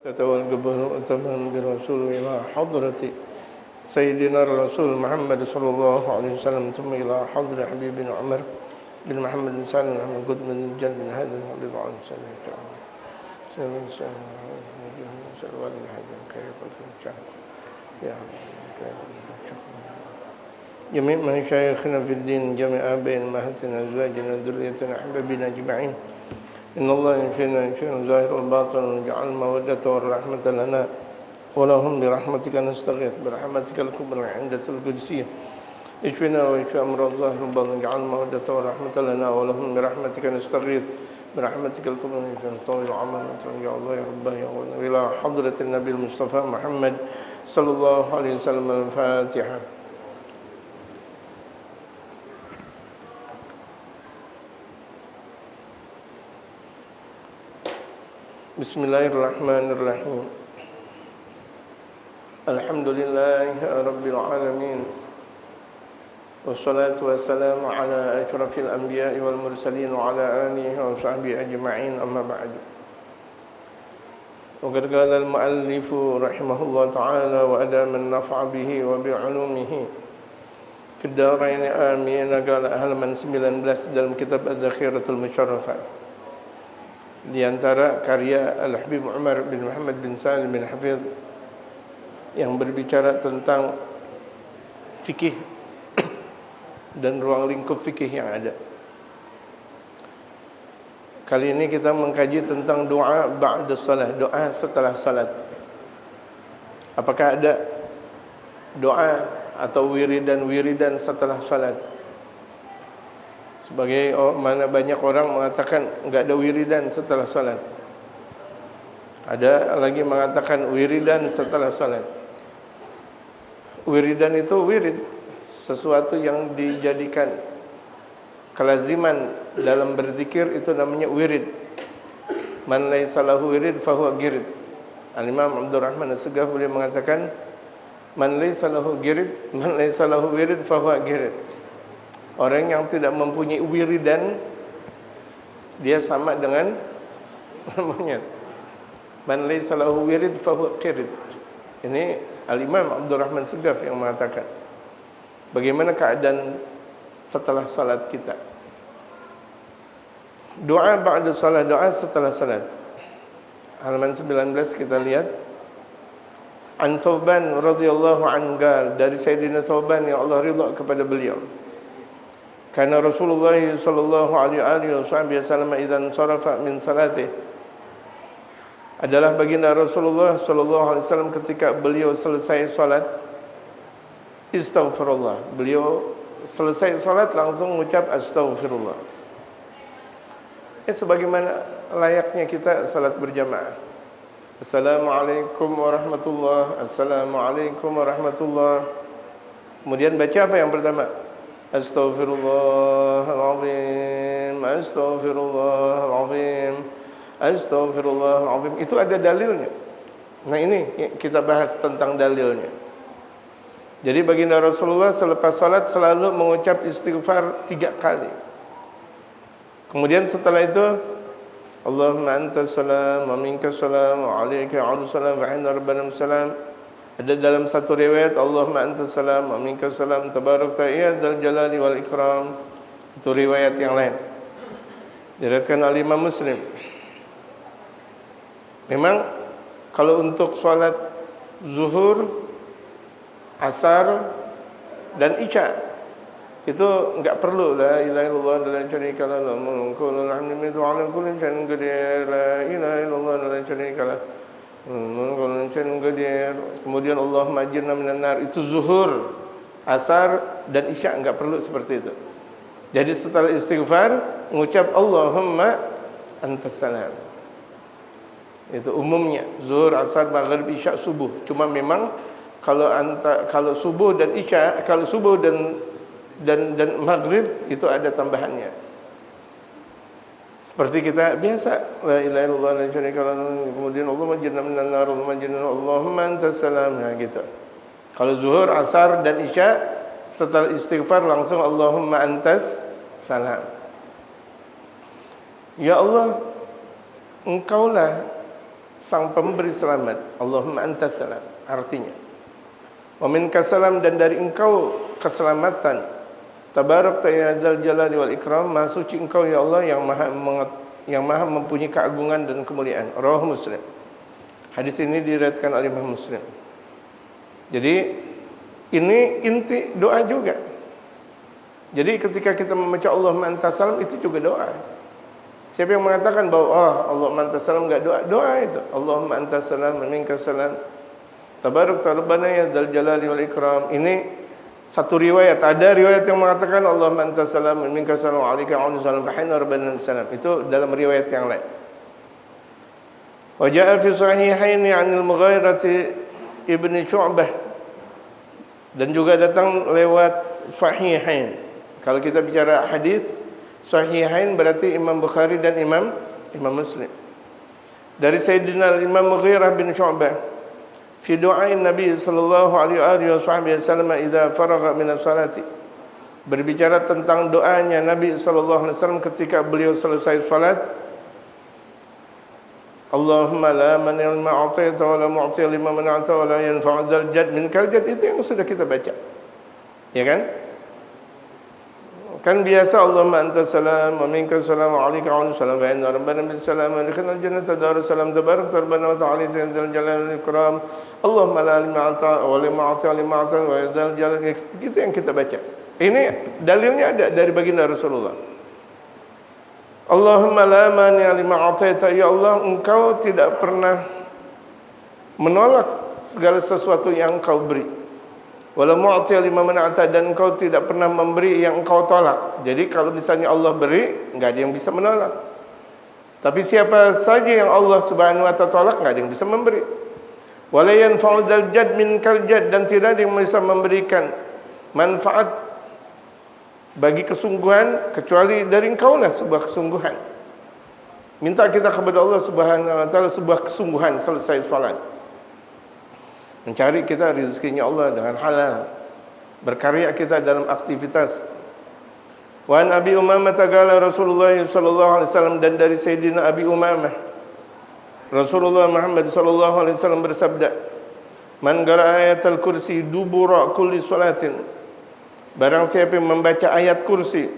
والقبول وتمام برسول إلى حضرة سيدنا الرسول محمد صلى الله عليه وسلم ثم إلى حضرة حبيبنا عمر بن محمد بن سالم بن محمد قد من الجنة من هذا الرضا عن سنة جميع مشايخنا في الدين جميع آبائنا أمهاتنا أزواجنا ذريتنا أحبابنا أجمعين إن الله ينفعنا ظاهر الباطن وجعل المودة والرحمة لنا ولهم برحمتك نستغيث برحمتك الكبرى عندة القدسية اشفنا واشفى أمراض ظاهر الباطن وجعل المودة والرحمة لنا ولهم برحمتك نستغيث برحمتك الكبرى طويل عمل وترجع الله يا ربه إلى حضرة النبي المصطفى محمد صلى الله عليه وسلم. الفاتحة. Bismillahirrahmanirrahim. Alhamdulillahi rabbil alamin. Wassalatu wassalamu ala asyrafil anbiya'i wal mursalin wa ala alihi wa sahbihi ajma'in, amma ba'du. Wa qad qala al-mu'allifu rahimahullah ta'ala wa adama an-naf'a bihi wa bi'ulumihi fid darain amin. Qala halaman 19 dalam kitab Adz-Dzakhiratul Musyarrafah. Di antara karya Al-Habib Umar bin Muhammad bin Salim bin Hafidh yang berbicara tentang fikih dan ruang lingkup fikih yang ada. Kali ini kita mengkaji tentang doa ba'da salat, doa setelah salat. Apakah ada doa atau wiridan setelah salat? Sebagai mana banyak orang mengatakan enggak ada wiridan setelah salat. Ada lagi mengatakan wiridan setelah salat. Wiridan itu wirid, sesuatu yang dijadikan kelaziman dalam berzikir, itu namanya wirid. Man laisa lahu wirid fahuwa girid. Al-Imam Abdurrahman As-Segaf beliau mengatakan man laisa lahu wirid fahuwa girid. Orang yang tidak mempunyai wiridan, dia sama dengan monyet. Man laysa lahu wirid fahuwa qirid. Ini Al-Imam Abdurrahman Segaf yang mengatakan. Bagaimana keadaan setelah salat kita? Doa ba'da salat, doa setelah salat. Halaman 19 kita lihat. An Thawban radhiyallahu anhu, dari Sayyidina Thawban yang Allah ridha kepada beliau. Karena Rasulullah sallallahu alaihi wasallam idzan sarafa min salatih, adalah baginda Rasulullah sallallahu alaihi wasallam ketika beliau selesai salat, istaghfirullah. Beliau selesai salat langsung mengucap astaghfirullah. Sebagaimana layaknya kita salat berjamaah. Assalamualaikum warahmatullahi, assalamualaikum warahmatullahi. Kemudian baca apa yang pertama? Astaghfirullahaladzim, astaghfirullahaladzim, astaghfirullahaladzim. Itu ada dalilnya. Nah, ini kita bahas tentang dalilnya. Jadi baginda Rasulullah selepas salat selalu mengucap istighfar 3 kali. Kemudian setelah itu, Allahumma antas salam wa minkas salam wa alaika salam wa inna rabbana salam. Ada dalam satu riwayat Allahumma antas salam wa minkas salam tabarakta ya dzal jalali wal ikram. Itu riwayat yang lain. Diriwayatkan oleh Imam Muslim. Memang kalau untuk salat zuhur, asar dan isya itu enggak perlu la ilaha illallah la syarika lahu mulku wa lahu al-hamdu wa ala kulli syai'in qadir, la ilaha illallah la syarika lahu. Kemudian Allahumma ajirna minan nar, itu zuhur, asar dan isya, enggak perlu seperti itu. Jadi setelah istighfar mengucap Allahumma antas salam. Itu umumnya zuhur, asar, maghrib, isya, subuh. Cuma memang kalau subuh dan isya, kalau subuh dan maghrib itu ada tambahannya. Seperti kita biasa, la ilaha illallah la syarika lahu, kemudian Allahumma ajirna minan nar, Allahumma antas salam, gitu. Kalau zuhur, asar dan isya setelah istighfar langsung Allahumma antas salam. Ya Allah, Engkaulah sang pemberi selamat. Allahumma antas salam artinya. Wa minkas salam, dan dari engkau keselamatan. Tabarakta ya dzal jalali wal ikram, maha suci engkau ya Allah yang maha mempunyai keagungan dan kemuliaan. Rawahu Muslim. Hadis ini diriwayatkan oleh Imam Muslim. Jadi ini inti doa juga. Jadi ketika kita membaca Allahumma antas salam, itu juga doa. Siapa yang mengatakan bahwa Allahumma antas salam enggak doa? Doa itu. Allahumma antas salam wa minkas salam. Tabarakta rabbana ya dzal jalali wal ikram. Ini satu riwayat. Ada riwayat yang mengatakan Allahumma antas salam wa minkas salam wa alaika salam bahina rabbana salam. Itu dalam riwayat yang lain. Wa jaa fi sahihaini 'anil Mughirah ibn Syu'bah, dan juga datang lewat sahihain. Kalau kita bicara hadis sahihain berarti Imam Bukhari dan Imam Muslim. Dari Sayyidina Imam Mughirah bin Syu'bah fi du'ain Nabi sallallahu alaihi wasallam idza faragha min as-salati, berbicara tentang doanya Nabi sallallahu alaihi wasallam ketika beliau selesai salat. Allahumma la mani'a lima a'taita wa la mu'tiya lima mana'ta wa la yanfa'u dzal jadd minkal jadd. Itu yang sudah kita baca. Ya kan? Kan biasa Allahumma antas salam wa minkas salam wa alaika salam wa inna rabbana bis salam wa adkhilnal jannata darus salam tabarakta rabbana wa ta'ala dzal jalali wal ikram. Allahumma la lima a'ta wa lima a'ta lima a'ta wa dzal jalali. Itu yang kita baca. Ini dalilnya ada dari baginda Rasulullah. Allahumma la mani'a lima a'taita, ya Allah engkau tidak pernah menolak segala sesuatu yang engkau beri. Wala mu'tiya lima mana'ta, dan engkau tidak pernah memberi yang engkau tolak. Jadi kalau misalnya Allah beri, enggak ada yang bisa menolak. Tapi siapa saja yang Allah Subhanahu wa ta'ala tolak, enggak ada yang bisa memberi. Wala yanfa'u dzal jadd minkal jadd, dan tidak ada yang bisa memberikan manfaat bagi kesungguhan kecuali dari engkaulah sebuah kesungguhan. Minta kita kepada Allah Subhanahu wa ta'ala sebuah kesungguhan selesai salat. Mencari kita rezekinya Allah dengan halal. Berkarya kita dalam aktivitas. Wa an Abi Umamah qala Rasulullah sallallahu alaihi wasallam, dan dari Sayyidina Abi Umamah Rasulullah Muhammad sallallahu alaihi wasallam bersabda, "Man qara'a ayatal kursi dubura kulli salatin." Barang siapa yang membaca ayat kursi,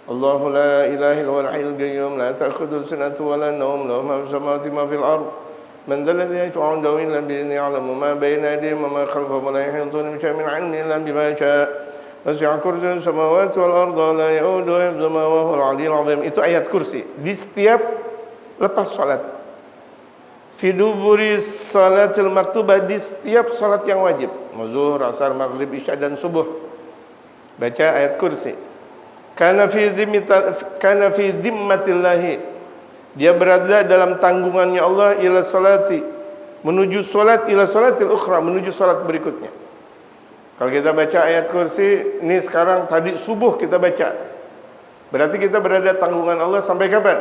Allahu la ilaha illal hayyul qayyum la ta'khudhuhu sinatun wa la nawm lahu ma fis samawati ma fil ardh man dhal ladzi yashfa'u 'indahu illa bi idhnihi ya'lamu ma bayna aydihim wa ma khalfahum wa la yuhituna bi shay'in min 'ilmihi illa bima sha'a wasi'a kursiyyuhu samawati wal ardha wa la ya'uduhu hifdhuhuma wa huwal 'aliyyul 'azim. Itu ayat kursi di setiap lepas salat. Fi duburi salatil maktubah, di setiap salat yang wajib, zuhur, asar, maghrib, isya dan subuh. Baca ayat kursi. Kana fi dhimmatillahi, dia berada dalam tanggungannya Allah, ila salati, menuju salat, ila salatil ukhra, menuju salat berikutnya. Kalau kita baca ayat kursi, ini sekarang tadi subuh kita baca, berarti kita berada tanggungan Allah sampai kapan?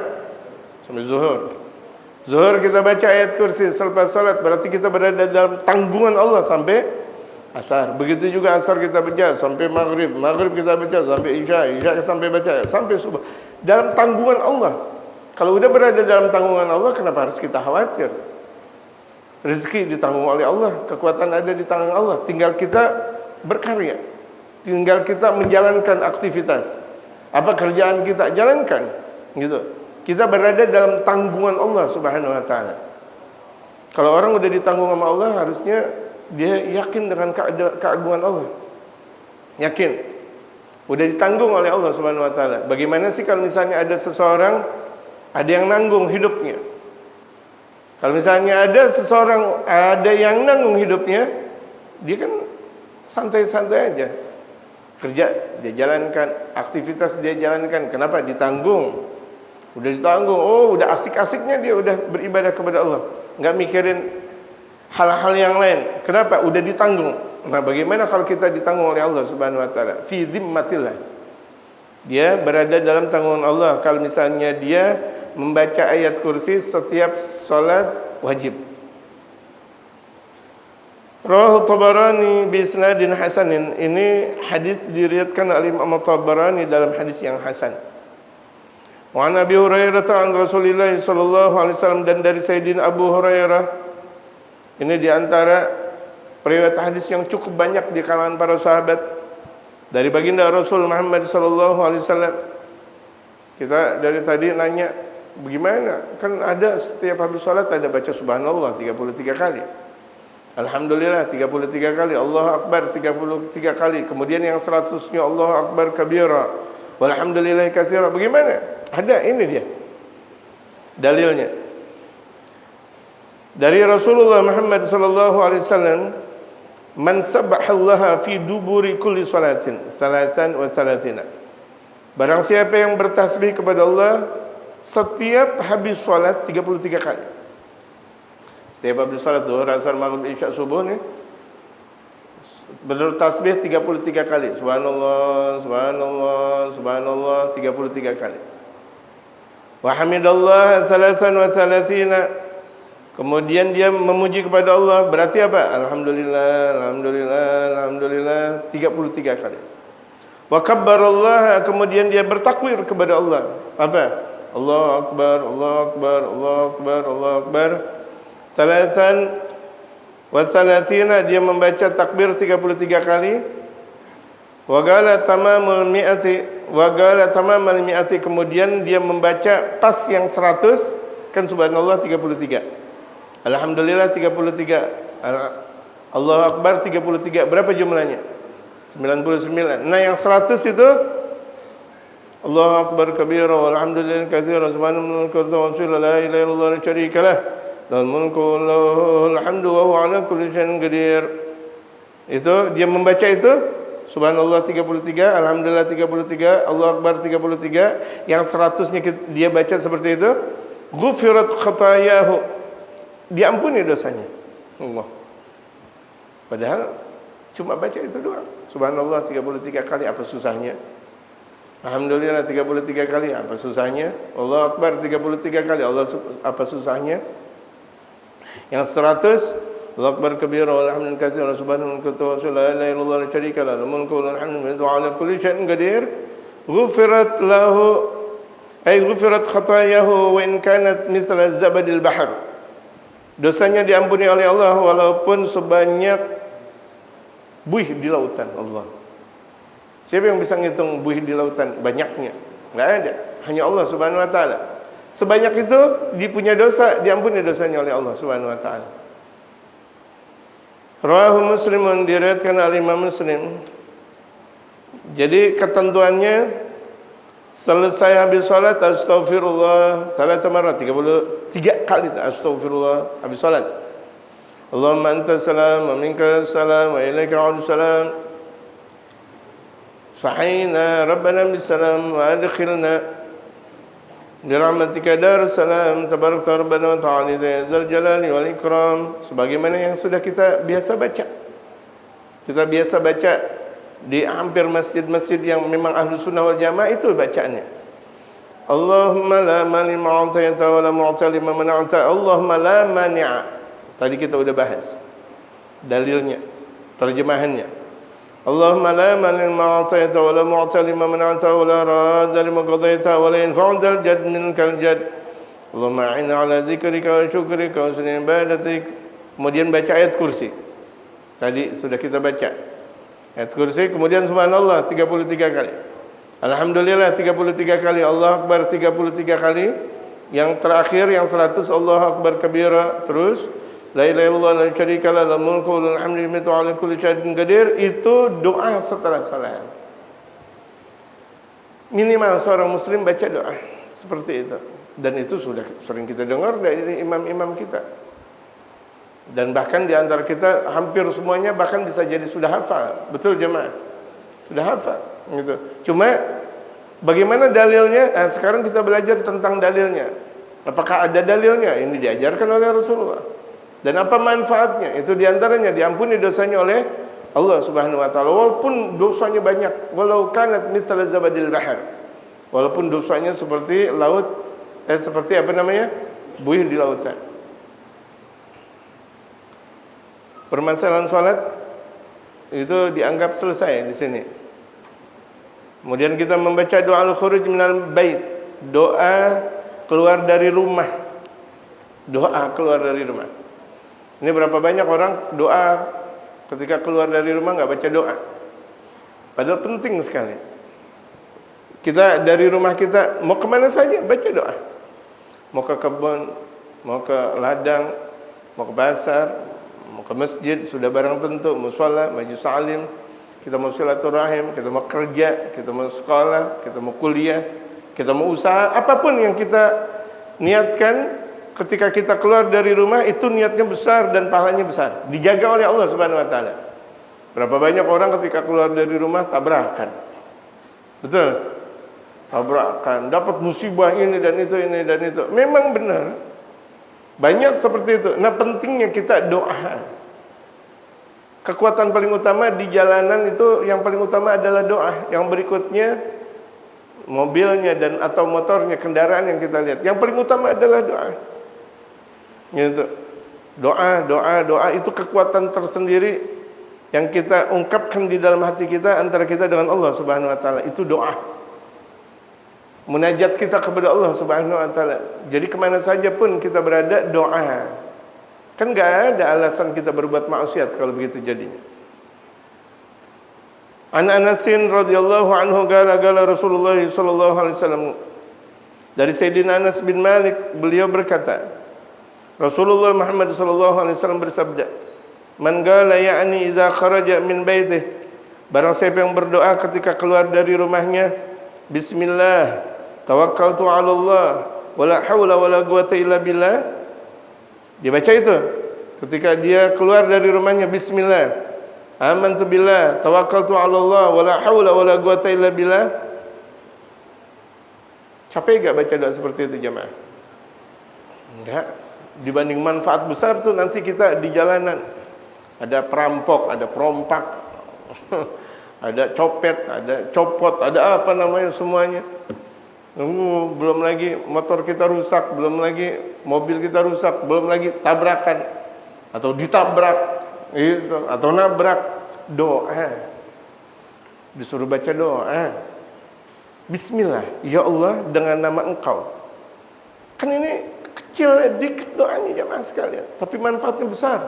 Sampai zuhur. Zuhur kita baca ayat kursi selepas salat, berarti kita berada dalam tanggungan Allah sampai asar. Begitu juga asar kita baca sampai maghrib, maghrib kita baca sampai isya, isya sampai baca sampai subuh. Dalam tanggungan Allah. Kalau udah berada dalam tanggungan Allah, kenapa harus kita khawatir? Rezeki ditanggung oleh Allah, kekuatan ada di tangan Allah. Tinggal kita berkarya, tinggal kita menjalankan aktivitas. Apa kerjaan kita jalankan, gitu. Kita berada dalam tanggungan Allah Subhanahu wa ta'ala. Kalau orang udah ditanggung sama Allah, harusnya dia yakin dengan keagungan Allah. Yakin. Udah ditanggung oleh Allah Subhanahu wa ta'ala. Bagaimana sih kalau misalnya ada seseorang, ada yang nanggung hidupnya? Kalau misalnya ada seseorang, ada yang nanggung hidupnya, dia kan santai-santai aja. Kerja dia jalankan, aktivitas dia jalankan. Kenapa? Ditanggung. Udah ditanggung. Oh, udah asik-asiknya dia udah beribadah kepada Allah. Enggak mikirin hal-hal yang lain. Kenapa? Udah ditanggung. Nah, bagaimana kalau kita ditanggung oleh Allah Subhanahu wa ta'ala? Fi dhimmatillah. Dia berada dalam tanggungan Allah. Kalau misalnya dia membaca ayat kursi setiap salat wajib. Rawahu Tabarani bi isnadin hasanin. Ini hadis diriwayatkan oleh Imam Tabarani dalam hadis yang hasan. Wa an Abi Hurairah an Rasulillah sallallahu alaihi wasallam, dan dari Sayyidina Abu Hurairah. Ini di antara periwayat hadis yang cukup banyak di kalangan para sahabat dari baginda Rasul Muhammad sallallahu alaihi wasallam. Kita dari tadi nanya, bagaimana? Kan ada setiap habis salat ada baca subhanallah 33 kali. Alhamdulillah 33 kali, Allahu Akbar 33 kali. Kemudian yang 100-nya Allahu Akbar kabira, walhamdulillah katsira. Bagaimana? Ada, ini dia dalilnya. Dari Rasulullah Muhammad sallallahu alaihi wasallam, man sabbahallaha fi duburi kulli salatin salatan wa salatina. Barang siapa yang bertasbih kepada Allah setiap habis salat 33 kali. Setiap habis salat zuhur, asar, maghrib, isya, subuh ni bertasbih 33 kali. Subhanallah, subhanallah, subhanallah 33 kali. Wa hamidallah salatan wa salatina. Kemudian dia memuji kepada Allah, berarti apa? Alhamdulillah, alhamdulillah, alhamdulillah 33 kali. Wa kabbarallah, kemudian dia bertakbir kepada Allah. Apa? Allahu Akbar, Allahu Akbar, Allahu Akbar, Allahu Akbar. Salatan wa salatina, dia membaca takbir 33 kali. Wa qala tamamul mi'ati, wa qala tamamal mi'ati, kemudian dia membaca pas yang 100, kan subhanallah 33. Alhamdulillah 33. Allahu Akbar 33. Berapa jumlahnya? 99. Nah yang 100 itu Allahu Akbar kabira walhamdulillah katsiran subhanallah wa la ilaha illallah la syarika lah lahul mulku wa lahul hamdu wa huwa ala kulli syai'in qadir. Itu dia membaca itu subhanallah 33, alhamdulillah 33, Allahu Akbar 33. Yang 100-nya dia baca seperti itu, ghufirat khatayahu, diampuni dosanya. Allah. Padahal cuma baca itu doang. Subhanallah 33 kali, apa susahnya? Alhamdulillah 33 kali, apa susahnya? Allahu Akbar 33 kali, apa susahnya? Yang 100, Allahu Akbar kabira walhamdulillah katsiran subhanallah wa la ilaha illallah la syarika lah lahul mulku wa lahul hamdu wa ala kulli syai'in qadir. Ghufirat lahu ay ghufirat khatayahu wa in kanat mithla zabadil bahr. Dosanya diampuni oleh Allah walaupun sebanyak buih di lautan. Allah. Siapa yang bisa ngitung buih di lautan banyaknya? Enggak ada. Hanya Allah Subhanahu wa taala. Sebanyak itu dia punya dosa, diampuni dosanya oleh Allah Subhanahu wa taala. Rawahu Muslimun, diriwayatkan oleh Imam Muslim. Jadi ketentuannya selesai habis salat astaghfirullah 3 marat, 33 kali astaghfirullah habis salat. Allahumma anta salam wa minka salam wa ilaika a'udzu salam. Sahina rabbana bisalam wa adkhilna birahmatika darus salam tabarakta rabbana wa ta'ala dzal jalali wal ikram. Sebagaimana yang sudah kita biasa baca. Kita biasa baca di hampir masjid-masjid yang memang ahlu sunnah wal jamaah, itu bacaannya. Allahumma la mani ma'atayta wa la mu'ta lima mana'ta. Allahumma la mani'a. Tadi kita udah bahas dalilnya, terjemahannya. Allahumma la mani ma'atayta wa la mu'ta lima mana'ta wa la radda lima qadayta wa la yanfa'u dzal jadd minkal jadd. Allahumma a'inna ala dzikrika wa syukrika wa husni ibadatik. Kemudian baca ayat kursi. Tadi sudah kita baca ayat kursi, kemudian subhanallah 33 kali. Alhamdulillah 33 kali, Allahu Akbar 33 kali. Yang terakhir yang 100 Allahu Akbar kabira, terus la ilaha illallah la syarika lah lahul mulku wa lahul hamdu wa ala kulli syai'in qadir. Itu doa setelah salat. Minimal seorang muslim baca doa seperti itu. Dan itu sudah sering kita dengar dari imam-imam kita. Dan bahkan di antara kita hampir semuanya bahkan bisa jadi sudah hafal. Betul jemaah? Sudah hafal gitu. Cuma bagaimana dalilnya? Nah, sekarang kita belajar tentang dalilnya. Apakah ada dalilnya? Ini diajarkan oleh Rasulullah. Dan apa manfaatnya? Itu diantaranya diampuni dosanya oleh Allah Subhanahu wa taala walaupun dosanya banyak. Walau kanat mithla zabadil bahr. Walaupun dosanya seperti laut seperti apa namanya? Buih di lautan. Permasalahan salat itu dianggap selesai di sini. Kemudian kita membaca doa al-khuruj minal bait. doa keluar dari rumah. Doa keluar dari rumah. Ini berapa banyak orang doa ketika keluar dari rumah nggak baca doa. Padahal penting sekali. Kita dari rumah kita mau kemana saja baca doa. Mau ke kebun, mau ke ladang, mau ke pasar, mau ke masjid, sudah barang tentu, mushola, majlis alim, kita mau silaturahim, kita mau kerja, kita mau sekolah, kita mau kuliah, kita mau usaha, apapun yang kita niatkan ketika kita keluar dari rumah itu niatnya besar dan pahalanya besar, dijaga oleh Allah Subhanahu wa taala. Berapa banyak orang ketika keluar dari rumah tabrakan. Betul? Tabrakan, dapat musibah ini dan itu. Memang benar. Banyak seperti itu. Nah, pentingnya kita doa. Kekuatan paling utama di jalanan itu yang paling utama adalah doa. Yang berikutnya mobilnya dan atau motornya, kendaraan yang kita lihat. Yang paling utama adalah doa. Gitu. Doa itu kekuatan tersendiri yang kita ungkapkan di dalam hati kita antara kita dengan Allah Subhanahu wa taala. Itu doa. Munajat kita kepada Allah Subhanahu wa taala. Jadi kemana saja pun kita berada, doa. Kan enggak ada alasan kita berbuat maksiat kalau begitu jadinya. An Anasin radhiyallahu anhu qala Rasulullah sallallahu alaihi wasallam. Dari Sayyidina Anas bin Malik, beliau berkata, Rasulullah Muhammad sallallahu alaihi wasallam bersabda, "Man qala ya'ni idza kharaja min baitihi." Barang siapa yang berdoa ketika keluar dari rumahnya, bismillah, tawakkaltu 'ala Allah, wala haula wala quwata illa billah. Dia baca itu ketika dia keluar dari rumahnya, bismillah, amantu billah, tawakkaltu 'ala Allah, wala haula wala quwata illa billah. Capek enggak baca doa seperti itu jemaah? Enggak. Dibanding manfaat besar tuh nanti kita di jalanan. Ada perampok, ada perompak, ada copet, ada copot, ada apa namanya semuanya. Belum lagi motor kita rusak, belum lagi mobil kita rusak, belum lagi tabrakan atau ditabrak gitu, atau nabrak. Doa. Disuruh baca doa. Bismillah, ya Allah dengan nama Engkau. Kan ini kecil dikit doanya jemaah sekalian, tapi manfaatnya besar.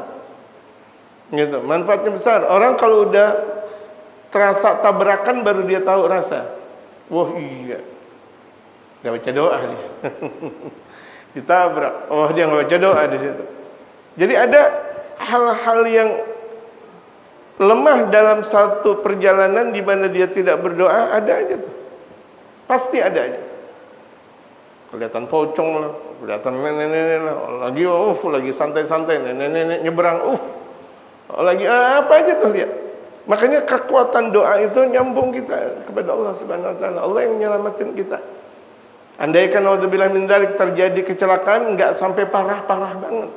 Gitu, manfaatnya besar. Orang kalau udah terasa tabrakan baru dia tahu rasa. Wah iya, nggak baca doa dia. Ditabrak, oh dia nggak baca doa di situ. Jadi ada hal-hal yang lemah dalam satu perjalanan di mana dia tidak berdoa, ada aja tuh. Pasti ada aja. Kelihatan pocong lah, kelihatan nenek-nenek lah, lagi santai-santai, nenek-nenek nyebrang, lagi apa aja tuh lihat. Makanya kekuatan doa itu nyambung kita kepada Allah Subhanahu wa taala. Allah yang menyelamatkan kita. Andaikan naudzubillah min dzalik terjadi kecelakaan enggak sampai parah-parah banget.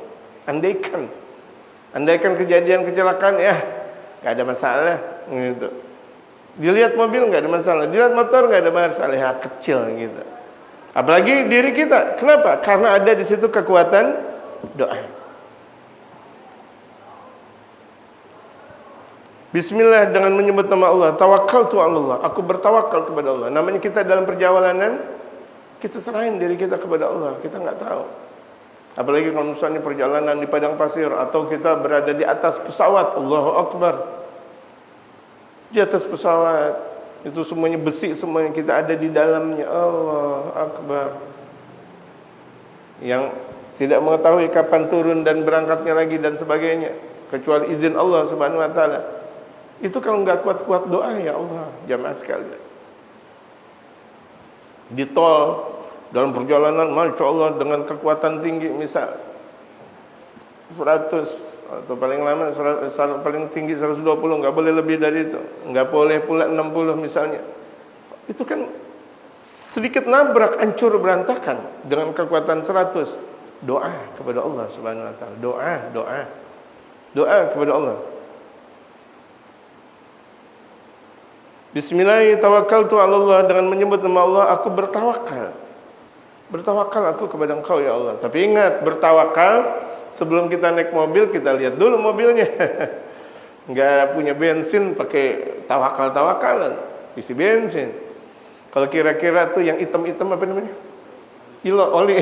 Andaikan kejadian kecelakaan ya enggak ada masalah gitu. Dilihat mobil enggak ada masalah, dilihat motor enggak ada masalah, ya kecil gitu. Apalagi diri kita. Kenapa? Karena ada di situ kekuatan doa. Bismillah dengan menyebut nama Allah. Tawakkaltu 'ala Allah. Aku bertawakal kepada Allah. Namanya kita dalam perjalanan, kita serahin diri kita kepada Allah. Kita enggak tahu. Apalagi kalau misalnya perjalanan di padang pasir atau kita berada di atas pesawat, Allahu Akbar. Di atas pesawat itu semuanya besi, semuanya kita ada di dalamnya, Allahu Akbar. Yang tidak mengetahui kapan turun dan berangkatnya lagi dan sebagainya, kecuali izin Allah Subhanahu wa taala. Itu kalau enggak kuat-kuat doa, ya Allah, jamaah sekalian. Di tol dalam perjalanan, Masya Allah dengan kekuatan tinggi, misal 100 atau paling lama paling tinggi 120, enggak boleh lebih dari itu, enggak boleh pula 60 misalnya. Itu kan sedikit nabrak, hancur berantakan dengan kekuatan 100. Doa kepada Allah Subhanahu wa taala. Doa kepada Allah. Bismillah, tawakkaltu 'ala Allah, dengan menyebut nama Allah aku bertawakal. Bertawakal aku kepada Engkau ya Allah. Tapi ingat, bertawakal sebelum kita naik mobil kita lihat dulu mobilnya. Enggak punya bensin pakai tawakal-tawakalan, isi bensin. Kalau kira-kira tuh yang hitam-hitam apa namanya? Ilo, oli.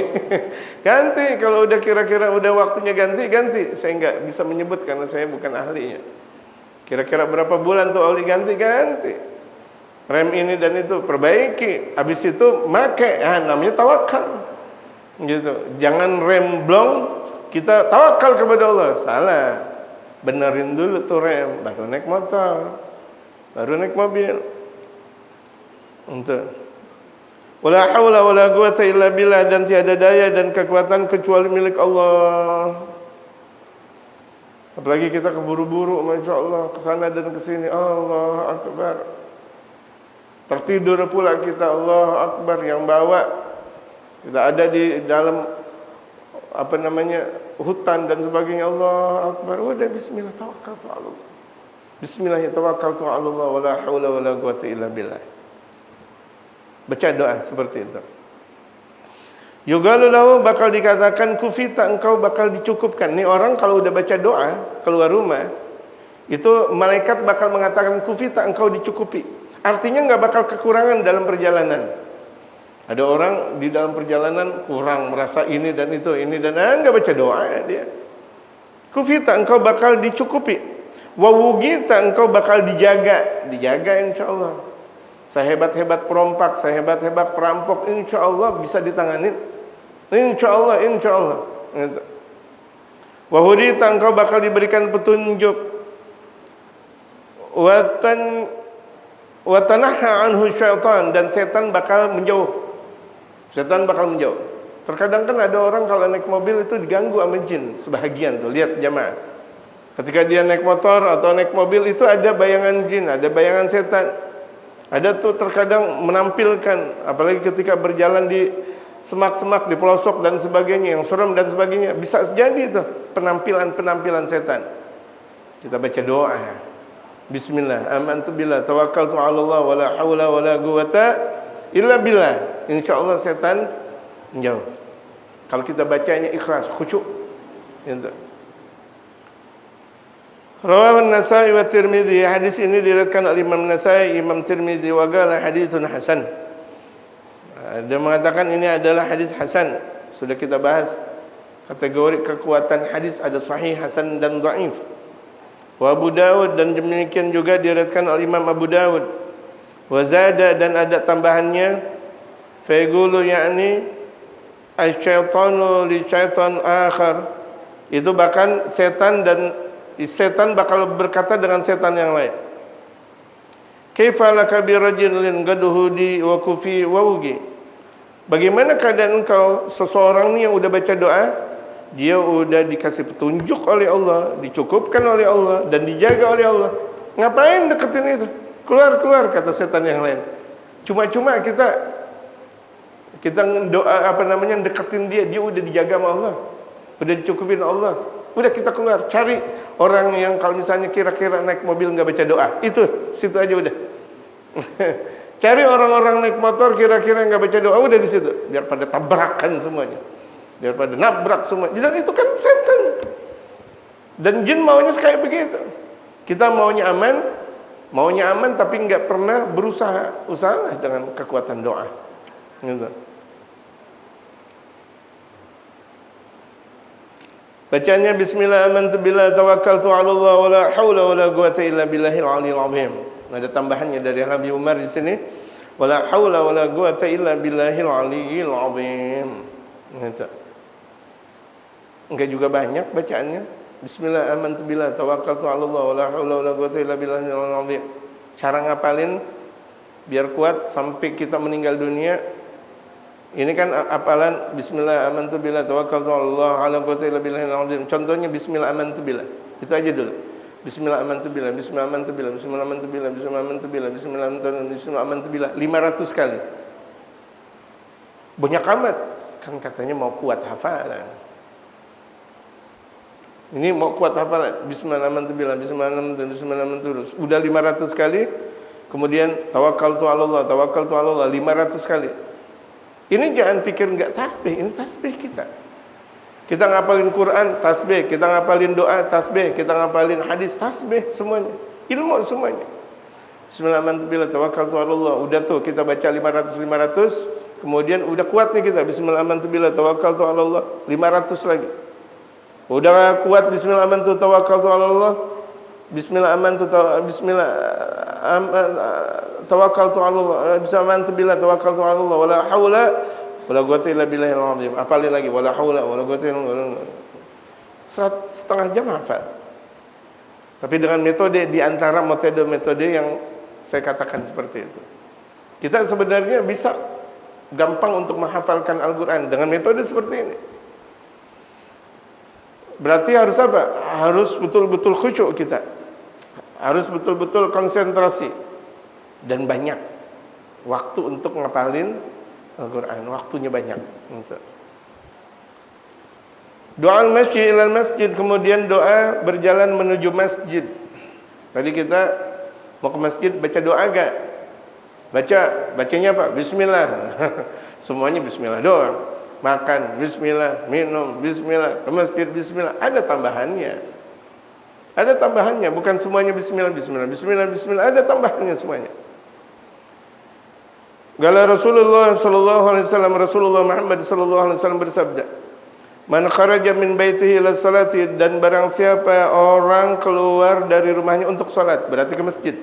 Ganti, kalau udah kira-kira udah waktunya ganti. Saya nggak bisa menyebut karena saya bukan ahlinya. Kira-kira berapa bulan tuh oli ganti. Rem ini dan itu perbaiki. Habis itu make, namanya tawakal. Gitu. Jangan rem blong, kita tawakal kepada Allah. Salah. Benerin dulu tuh rem, baru naik motor, baru naik mobil. Untuk wala haula wala quwata illa billah, dan tiada daya dan kekuatan kecuali milik Allah. Apalagi kita keburu-buru, masya Allah, kesana dan kesini, Allah Akbar. Tertidur pula kita, Allah Akbar, yang bawa kita ada di dalam hutan dan sebagainya, Allah Akbar. Udah bismillah, tawakkaltu 'ala Allah. Bismillah, tawakkaltu 'ala Allah, wala haula wala quwata illa billah. Baca doa seperti itu. Yugalu lahu, bakal dikatakan kufita, engkau bakal dicukupkan. Nih orang kalau udah baca doa keluar rumah, itu malaikat bakal mengatakan kufita, engkau dicukupi. Artinya nggak bakal kekurangan dalam perjalanan. Ada orang di dalam perjalanan kurang, merasa ini dan itu, nggak baca doa dia. Kufita, engkau bakal dicukupi. Wawugita, engkau bakal dijaga insyaallah. Sehebat-hebat perompak, sehebat-hebat perampok, insyaallah bisa ditangani. Insyaallah. Gitu. Wahudita, engkau bakal diberikan petunjuk. Watanaha anhu syaitan, dan setan bakal menjauh. Terkadang kan ada orang kalau naik mobil itu diganggu sama jin, sebahagian tuh, lihat jamaah. Ketika dia naik motor atau naik mobil itu ada bayangan jin, ada bayangan setan. Ada tuh terkadang menampilkan, apalagi ketika berjalan di semak-semak, di pelosok dan sebagainya, yang suram dan sebagainya, bisa jadi itu penampilan setan. Kita baca doa. Bismillah, amantu billah, tawakkaltu 'ala Allah, wala haula wala quwata illa billah. Insyaallah setan menjauh. Kalau kita bacanya ikhlas, khusyuk. Gitu. Rawahu An-Nasa'i wa Tirmidzi. Hadis ini diriwayatkan oleh Imam Nasa'i, Imam Tirmidzi, wa qala haditsun hasan. Dia mengatakan ini adalah hadis hasan. Sudah kita bahas kategori kekuatan hadis, ada sahih, hasan dan dhaif. Wa Abu Dawud, dan demikian juga diriwayatkan oleh Imam Abu Dawud. Wa zada, dan ada tambahannya, fa yaqulu yakni asy-syaitanu li syaitan akhar. Itu bahkan setan bakal berkata dengan setan yang lain. Kaifa laka bi rajulin gaduhudi wa kufi wa ugi. Bagaimana keadaan engkau, seseorang ni yang udah baca doa, dia udah dikasih petunjuk oleh Allah, dicukupkan oleh Allah dan dijaga oleh Allah. Ngapain deketin itu? Keluar, kata setan yang lain. Cuma-cuma kita doa deketin dia udah dijaga sama Allah. Udah dicukupin Allah. Udah kita keluar, cari orang yang kalau misalnya kira-kira naik mobil nggak baca doa, situ aja udah. Cari orang-orang naik motor kira-kira nggak baca doa, udah di situ, biar pada tabrakan semuanya, biar pada nabrak semua. Dan itu kan setan. Dan jin maunya kayak begitu. Kita maunya aman tapi nggak pernah usahalah dengan kekuatan doa. Gitu. Bacanya bismillah amantu billah tawakkaltu 'ala Allah wala haula wala quwata illa billahil 'aliyil 'azim. Ada tambahannya dari Nabi Umar di sini, wala haula wala quwata illa billahil 'aliyil 'azim. Gitu. Enggak juga banyak bacaannya. Bismillah amantu billah tawakkaltu 'ala Allah wala haula wala quwata illa billahil 'aliyil 'azim. Cara ngapalin biar kuat sampai kita meninggal dunia. Ini kan apalan bismillah amantu billah tawakkaltu 'ala Allah ala quwwata illa billahil 'azim. Contohnya bismillah amantu billah. Itu aja dulu. Bismillah amantu billah, bismillah amantu billah, bismillah amantu billah, bismillah amantu billah, bismillah amantu billah 500 kali. Banyak amat. Kan katanya mau kuat hafalan. Ini mau kuat hafalan. Bismillah amantu billah, bismillah amantu terus. Udah 500 kali. Kemudian tawakkaltu 'ala Allah, tawakkaltu 'ala Allah 500 kali. Ini jangan pikir enggak tasbih, ini tasbih kita. Kita ngapalin Quran, tasbih. Kita ngapalin doa, tasbih. Kita ngapalin hadis, tasbih semuanya. Ilmu semuanya. Bismillah amantu billah tawakkaltu 'ala Allah. Udah tuh kita baca 500, kemudian udah kuat nih kita Bismillah amantu billah tawakkaltu 'ala Allah 500 lagi. Udah kuat Bismillah amantu tawakkaltu 'ala Allah. Bismillah amantu Bismillah tawakkaltu 'ala Allah. Bismillah amantu billah tawakkaltu 'ala Allah wala haula wala quwwata illa billahil azim. Apalin lagi wala haula wala quwwata illa billah. Setengah jam hafal. Tapi dengan metode di antara metode yang saya katakan seperti itu. Kita sebenarnya bisa gampang untuk menghafalkan Al-Qur'an dengan metode seperti ini. Berarti harus apa? Harus betul-betul khusyuk kita. Harus betul-betul konsentrasi dan banyak waktu untuk ngapalin Al-Qur'an. Waktunya banyak untuk doa al-masjid ilal masjid, kemudian doa berjalan menuju masjid. Tadi kita mau ke masjid baca doa gak? Bacanya apa? Bismillah. Semuanya bismillah doang. Makan bismillah, minum bismillah, ke masjid bismillah. Ada tambahannya. Ada tambahannya, bukan semuanya bismillah, bismillah, bismillah, bismillah. Ada tambahannya semuanya. Gala Rasulullah sallallahu alaihi wasallam, Rasulullah Muhammad sallallahu alaihi wasallam bersabda, man kharaja min baitihi ila salati, dan barang siapa orang keluar dari rumahnya untuk salat, berarti ke masjid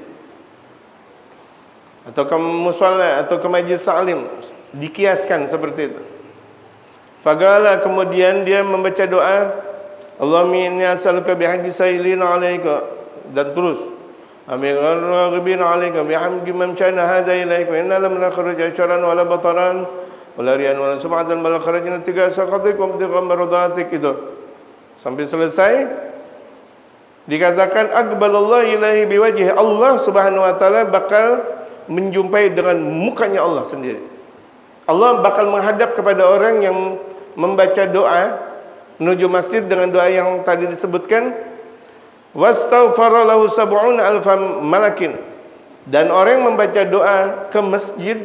atau ke musalla atau ke majlis taklim, dikiaskan seperti itu. Fagala, kemudian dia membaca doa, Allahumma inni as'aluka bihaqqi sayyidina 'alaika, dan terus amin rabbina 'alaika bihamdi man kana hadza ilaika inna lam nakhruj asharan wala bataran wala riyan wala sum'atan bal kharajna tiga saqatik wa tiga maradatik. Itu sampai selesai dikatakan aqbalallahu ilaihi biwajhi, Allah Subhanahu wa taala bakal menjumpai dengan mukanya Allah sendiri. Allah bakal menghadap kepada orang yang membaca doa menuju masjid dengan doa yang tadi disebutkan, wastaghfara lahu sab'una alfam malakin, dan orang yang membaca doa ke masjid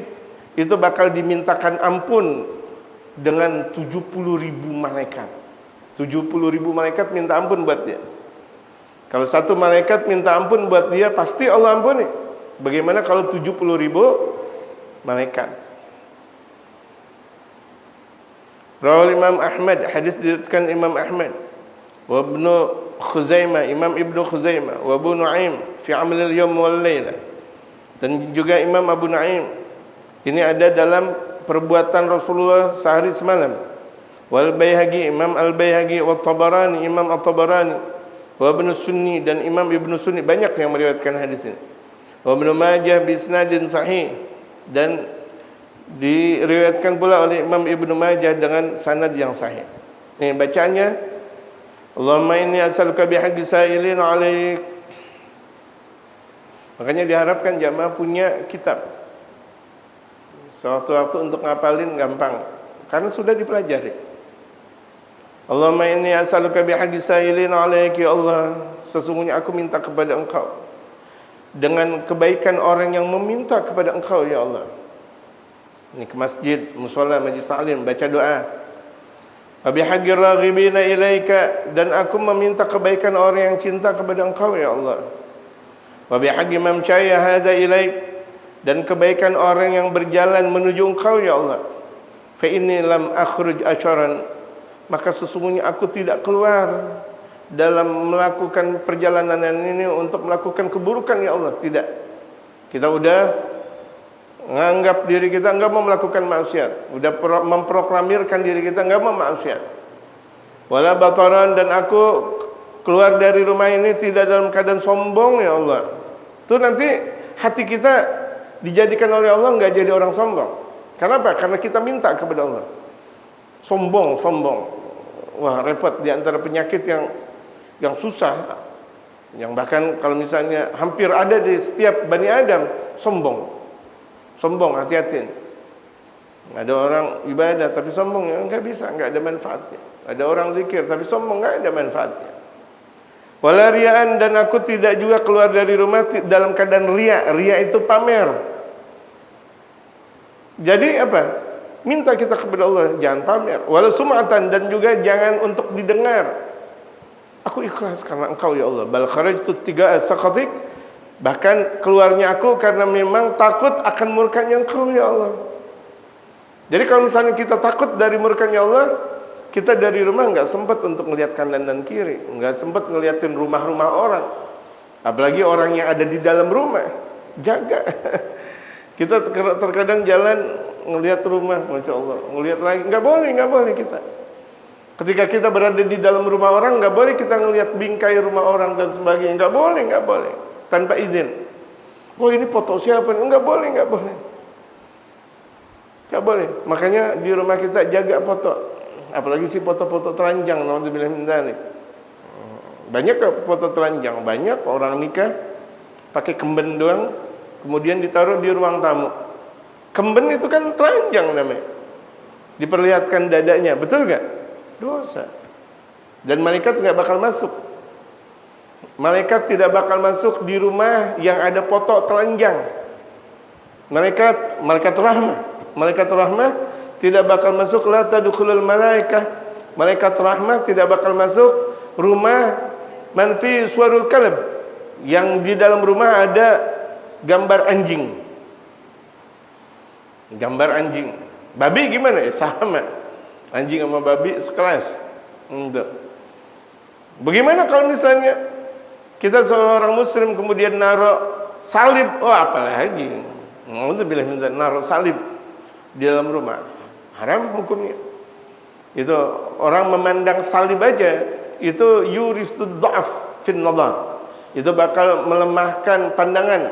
itu bakal dimintakan ampun dengan 70.000 malaikat. 70.000 malaikat minta ampun buat dia. Kalau satu malaikat minta ampun buat dia, pasti Allah ampuni. Bagaimana kalau 70.000 malaikat? Rawal Imam Ahmad, hadis diriwayatkan Imam Ahmad, wa Ibnu Khuzaimah, Imam Ibnu Khuzaimah, wa Abu Nuaim fi Amal al-Yawm wal Laila, dan juga Imam Abu Nuaim. Ini ada dalam perbuatan Rasulullah sehari semalam. Wal Baihaqi, Imam Al-Baihaqi, wa Tabarani, Imam At-Tabarani, wa Ibnu Sunni, dan Imam Ibnu Sunni, banyak yang meriwayatkan hadis ini. Wa Ibnu Majah bi isnadin sahih, dan diriwayatkan pula oleh Imam Ibnu Majah dengan sanad yang sahih. Ini bacaannya, Allahumma inni as'aluka bihaqqi sa'ilin 'alaik. Makanya diharapkan jamaah punya kitab. Sewaktu-waktu untuk ngapalin gampang, karena sudah dipelajari. Allahumma inni as'aluka bihaqqi sa'ilin 'alaik, ya Allah, sesungguhnya aku minta kepada Engkau dengan kebaikan orang yang meminta kepada Engkau, ya Allah. Ini ke masjid, musholla, majlis taklim, baca doa. Wa bihaqqi raghibina ilaika, dan aku meminta kebaikan orang yang cinta kepada Engkau, ya Allah. Wa bihaqqi man syaya hadza ilaik, dan kebaikan orang yang berjalan menuju Engkau, ya Allah. Fa inni lam akhruj asharan, maka sesungguhnya aku tidak keluar dalam melakukan perjalanan ini untuk melakukan keburukan, ya Allah. Tidak. Kita udah menganggap diri kita enggak mau melakukan maksiat, udah memproklamirkan diri kita enggak mau maksiat. Wala bataran, dan aku keluar dari rumah ini tidak dalam keadaan sombong, ya Allah. Itu nanti hati kita dijadikan oleh Allah enggak jadi orang sombong. Kenapa? Karena kita minta kepada Allah. Sombong. Wah, repot, di antara penyakit yang susah, yang bahkan kalau misalnya hampir ada di setiap Bani Adam, sombong, hati-hati. Ada orang ibadah tapi sombong, ya enggak bisa, enggak ada manfaatnya. Ada orang zikir tapi sombong, enggak ada manfaatnya. Wala riyaan, dan aku tidak juga keluar dari rumah dalam keadaan riya. Riya itu pamer. Jadi apa? Minta kita kepada Allah, jangan pamer. Wala sum'atan, dan juga jangan untuk didengar. Aku ikhlas karena Engkau, ya Allah. Bal kharajtu tiga saqatik, Bahkan keluarnya aku karena memang takut akan murkanya Engkau ya Allah. Jadi kalau misalnya kita takut dari murkanya Allah, kita dari rumah nggak sempat untuk melihat kanan dan kiri, nggak sempat ngeliatin rumah-rumah orang, apalagi orang yang ada di dalam rumah. Jaga. Kita terkadang jalan ngelihat rumah, masya Allah, ngelihat lagi, nggak boleh kita. Ketika kita berada di dalam rumah orang, nggak boleh kita ngelihat bingkai rumah orang dan sebagainya, nggak boleh. Tanpa izin. Oh ini foto siapa? Enggak boleh. Makanya di rumah kita jaga foto. Apalagi sih foto-foto telanjang. Nauzubillah min dzalik. Banyak foto telanjang. Banyak orang nikah pakai kemben doang, kemudian ditaruh di ruang tamu. Kemben itu kan telanjang namanya. Diperlihatkan dadanya, betul nggak? Dosa. Dan malaikat nggak bakal masuk. Malaikat tidak bakal masuk di rumah yang ada foto telanjang. Malaikat rahmah tidak bakal masuk. La tadkhulul malaikah. Malaikat rahmah tidak bakal masuk rumah man fi suwarul kalb, yang di dalam rumah ada gambar anjing. Gambar anjing. Babi gimana? Sama. Anjing sama babi sekelas. Bagaimana kalau misalnya kita seorang muslim kemudian naruh salib? Oh apalagi naruh salib di dalam rumah, haram hukumnya. Itu orang memandang salib aja itu yuristud dha'af fin nadar, itu bakal melemahkan pandangan.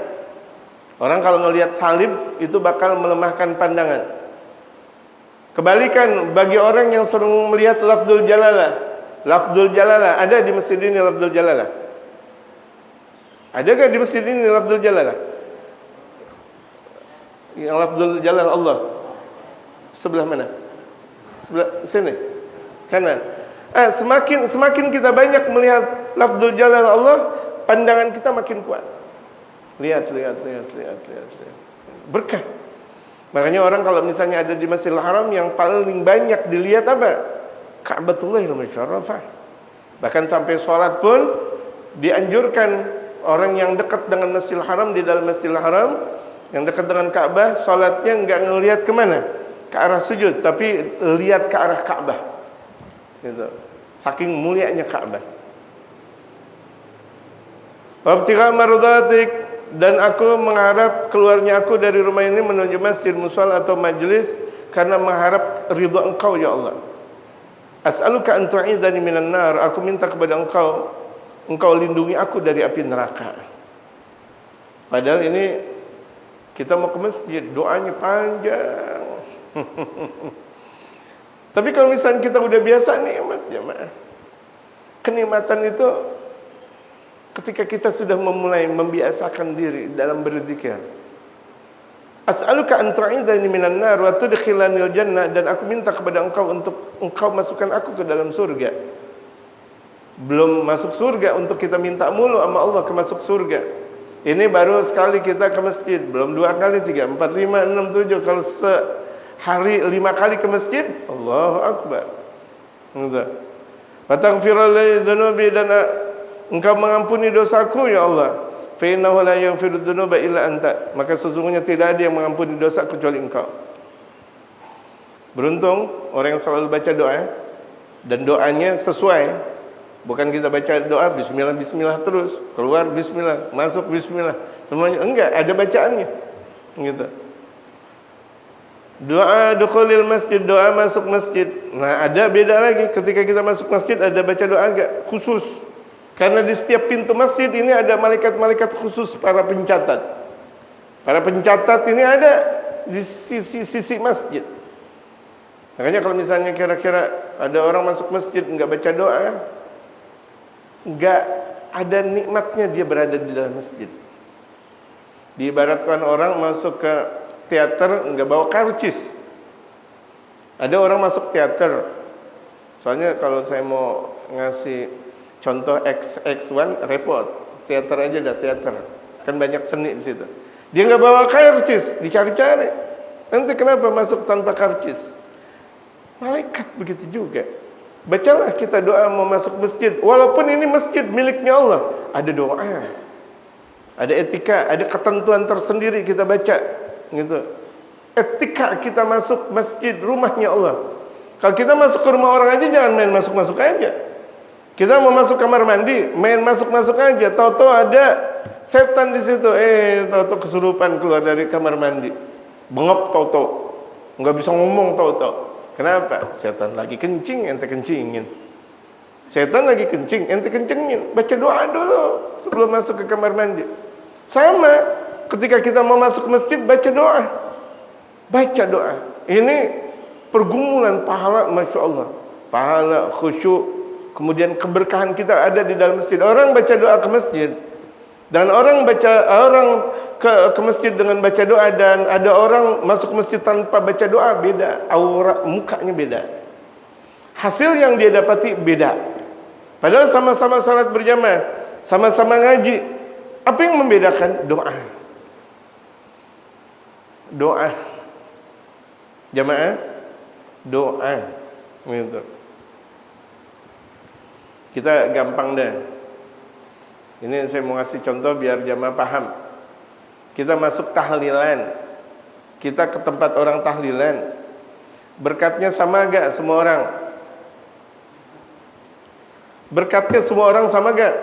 Orang kalau ngelihat salib itu bakal melemahkan pandangan. Kebalikan bagi orang yang sering melihat lafzul jalalah ada di masjid ini. Lafzul jalalah adakah di masjid ini? Lafzul jalalah, yang lafzul jalal Allah sebelah mana? Sebelah sini, kanan. Semakin kita banyak melihat lafzul jalal Allah, pandangan kita makin kuat. Lihat. Berkah. Makanya orang kalau misalnya ada di Masjidil Haram, yang paling banyak dilihat apa? Ka'batullahil Musyarrafah. Bahkan sampai sholat pun dianjurkan orang yang dekat dengan Masjidil Haram, di dalam Masjidil Haram, yang dekat dengan Ka'bah, sholatnya enggak ngelihat kemana? Ke arah sujud, tapi lihat ke arah Ka'bah. Gitu. Saking mulianya Ka'bah. Wabtigha mardatik, dan aku mengharap keluarnya aku dari rumah ini menuju masjid, musalla atau majlis karena mengharap ridha Engkau ya Allah. As'aluka an tu'idhani minan nar, aku minta kepada Engkau lindungi aku dari api neraka. Padahal ini kita mau ke masjid, doanya panjang. Tapi kalau misalnya kita udah biasa, nikmat jemaah. Kenikmatan itu ketika kita sudah memulai membiasakan diri dalam berzikir. As'aluka an tu'idhani minan nar wa tudkhilanil jannah, dan aku minta kepada Engkau untuk Engkau masukkan aku ke dalam surga. Belum masuk surga untuk kita minta mulu sama Allah ke masuk surga. Ini baru sekali kita ke masjid, belum 2 kali, 3, 4, 5, 6, 7. Kalau sehari 5 kali ke masjid, Allahu Akbar. Faghfir li dzunubi, dan Engkau mengampuni dosaku ya Allah. Fa innahu la yaghfiru dzunuba illa anta, maka sesungguhnya tidak ada yang mengampuni dosa kecuali Engkau. Beruntung orang yang selalu baca doa dan doanya sesuai. Bukan kita baca doa bismillah terus, keluar bismillah, masuk bismillah, semuanya enggak, ada bacaannya. Gitu. Doa dukhulil masjid, doa masuk masjid. Nah, ada beda lagi ketika kita masuk masjid, ada baca doa agak khusus. Karena di setiap pintu masjid ini ada malaikat-malaikat khusus, para pencatat. Para pencatat ini ada di sisi masjid. Makanya kalau misalnya kira-kira ada orang masuk masjid enggak baca doa, enggak ada nikmatnya dia berada di dalam masjid. Diibaratkan orang masuk ke teater enggak bawa karcis. Ada orang masuk teater. Soalnya kalau saya mau ngasih contoh X1 repot. Teater aja dah teater. Kan banyak seni di situ. Dia enggak bawa karcis, dicari-cari. Nanti kenapa masuk tanpa karcis? Malaikat begitu juga. Bacalah kita doa mau masuk masjid, walaupun ini masjid miliknya Allah, ada doa. Ada etika, ada ketentuan tersendiri kita baca, gitu. Etika kita masuk masjid, rumahnya Allah. Kalau kita masuk ke rumah orang aja jangan main masuk-masuk aja. Kita mau masuk kamar mandi, main masuk-masuk aja. Tahu-tahu ada setan di situ. Tahu-tahu kesurupan keluar dari kamar mandi. Bengap tahu-tahu. Enggak bisa ngomong tahu-tahu. Kenapa? Setan lagi kencing, ente kencingin. Setan lagi kencing, ente kencingin. Baca doa dulu sebelum masuk ke kamar mandi. Sama, ketika kita mau masuk masjid, baca doa. Baca doa. Ini pergumulan pahala, Masya Allah. Pahala, khusyuk, kemudian keberkahan kita ada di dalam masjid. Orang baca doa ke masjid, dan orang ke masjid dengan baca doa, dan ada orang masuk masjid tanpa baca doa, beda. Aura mukanya beda. Hasil yang dia dapati beda. Padahal sama-sama salat berjamaah, sama-sama ngaji. Apa yang membedakan? Doa. Doa. Jamaah, doa. Gitu. Kita gampang deh. Ini saya mau ngasih contoh biar jamaah paham. Kita masuk tahlilan, kita ke tempat orang tahlilan, berkatnya sama gak semua orang? Berkatnya semua orang sama gak?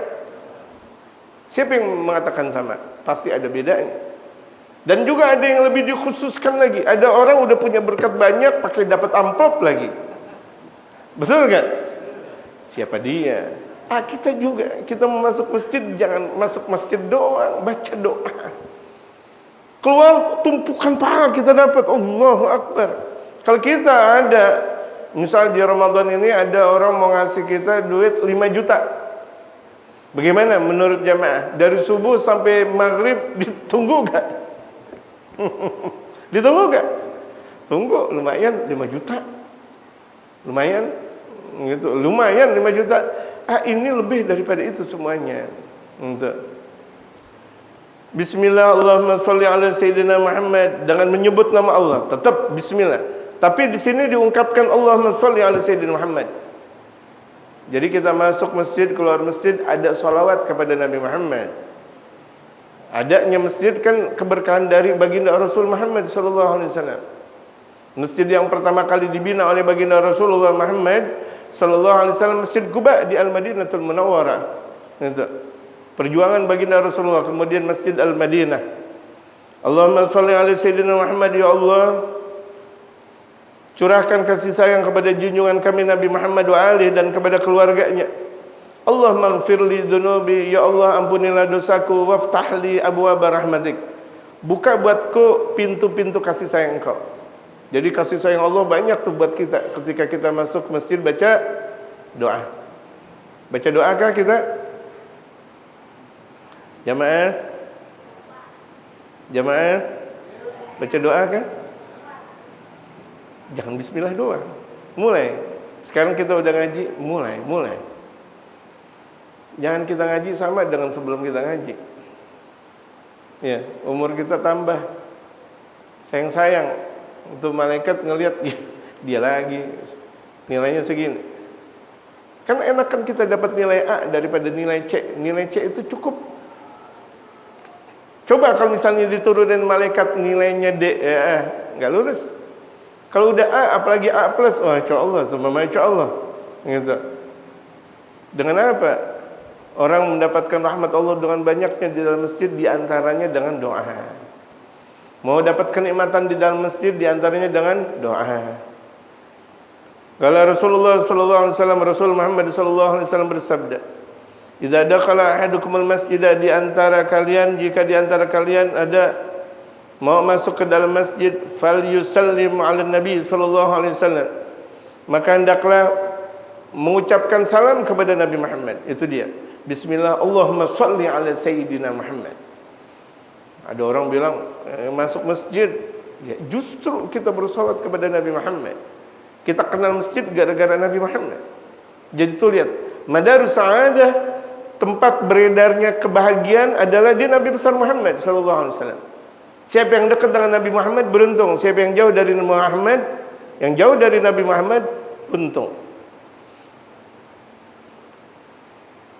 Siapa yang mengatakan sama? Pasti ada bedanya. Dan juga ada yang lebih dikhususkan lagi. Ada orang udah punya berkat banyak, pakai dapat amplop lagi. Betul gak? Siapa dia? Kita juga. Kita mau masuk masjid, jangan masuk masjid doang, baca doa. Keluar tumpukan pahala kita dapat. Allahu Akbar. Kalau kita ada, misal di Ramadan ini ada orang mau ngasih kita duit 5 juta. Bagaimana menurut jamaah? Dari subuh sampai maghrib ditunggu gak? Ditunggu gak? Tunggu, lumayan 5 juta. Lumayan gitu, lumayan 5 juta. Ini lebih daripada itu semuanya. Untuk bismillah, Allahumma sholli ala sayyidina Muhammad, dengan menyebut nama Allah, tetap bismillah. Tapi di sini diungkapkan Allahumma sholli ala sayyidina Muhammad. Jadi kita masuk masjid, keluar masjid ada salawat kepada Nabi Muhammad. Adanya masjid kan keberkahan dari baginda Rasul Muhammad sallallahu alaihi wasallam. Masjid yang pertama kali dibina oleh baginda Rasulullah Muhammad sallallahu alaihi wasallam, Masjid Quba di Al-Madinatul Munawwarah. Itu perjuangan baginda Rasulullah. Kemudian Masjid Al-Madinah. Allahumma sholli ala sayyidina Muhammad, ya Allah, curahkan kasih sayang kepada junjungan kami Nabi Muhammad wa alihi dan kepada keluarganya. Allahumma ighfir li dhunubi, ya Allah ampunilah dosaku, waftah li abwaab rahmatik, buka buatku pintu-pintu kasih sayang Engkau. Jadi kasih sayang Allah banyak tuh buat kita. Ketika kita masuk masjid baca doa. Baca doakah kita? Jamaah? Jamaah? Baca doakah? Jangan bismillah doang. Mulai. Sekarang kita udah ngaji, mulai. Jangan kita ngaji sama dengan sebelum kita ngaji. Ya, umur kita tambah. Sayang-sayang. Untuk malaikat ngelihat dia lagi nilainya segini. Kan enakan kita dapat nilai A daripada nilai C. Nilai C itu cukup. Coba kalau misalnya diturunin malaikat nilainya D, nggak lulus. Kalau udah A, apalagi A+, insya Allah, sama insya Allah, gitu. Dengan apa? Orang mendapatkan rahmat Allah dengan banyaknya di dalam masjid, diantaranya dengan doa. Mau dapat kenikmatan di dalam masjid, diantaranya dengan doa. Kalau Rasulullah sallallahu alaihi wasallam, Rasul Muhammad sallallahu alaihi wasallam bersabda, "Idza dakhala ahadukumul masjidah," di antara kalian, jika di antara kalian ada mau masuk ke dalam masjid, falyusallim 'alan nabi sallallahu alaihi wasallam, maka hendaklah mengucapkan salam kepada Nabi Muhammad. Itu dia. Bismillah, Allahumma sholli 'ala sayyidina Muhammad. Ada orang bilang masuk masjid, ya justru kita bersolat kepada Nabi Muhammad. Kita kenal masjid gara-gara Nabi Muhammad. Jadi tuh lihat, madarus sa'adah, tempat beredarnya kebahagiaan adalah di Nabi besar Muhammad sallallahu alaihi wasallam. Siapa yang dekat dengan Nabi Muhammad beruntung. Siapa yang jauh dari Nabi Muhammad, yang jauh dari Nabi Muhammad, untung.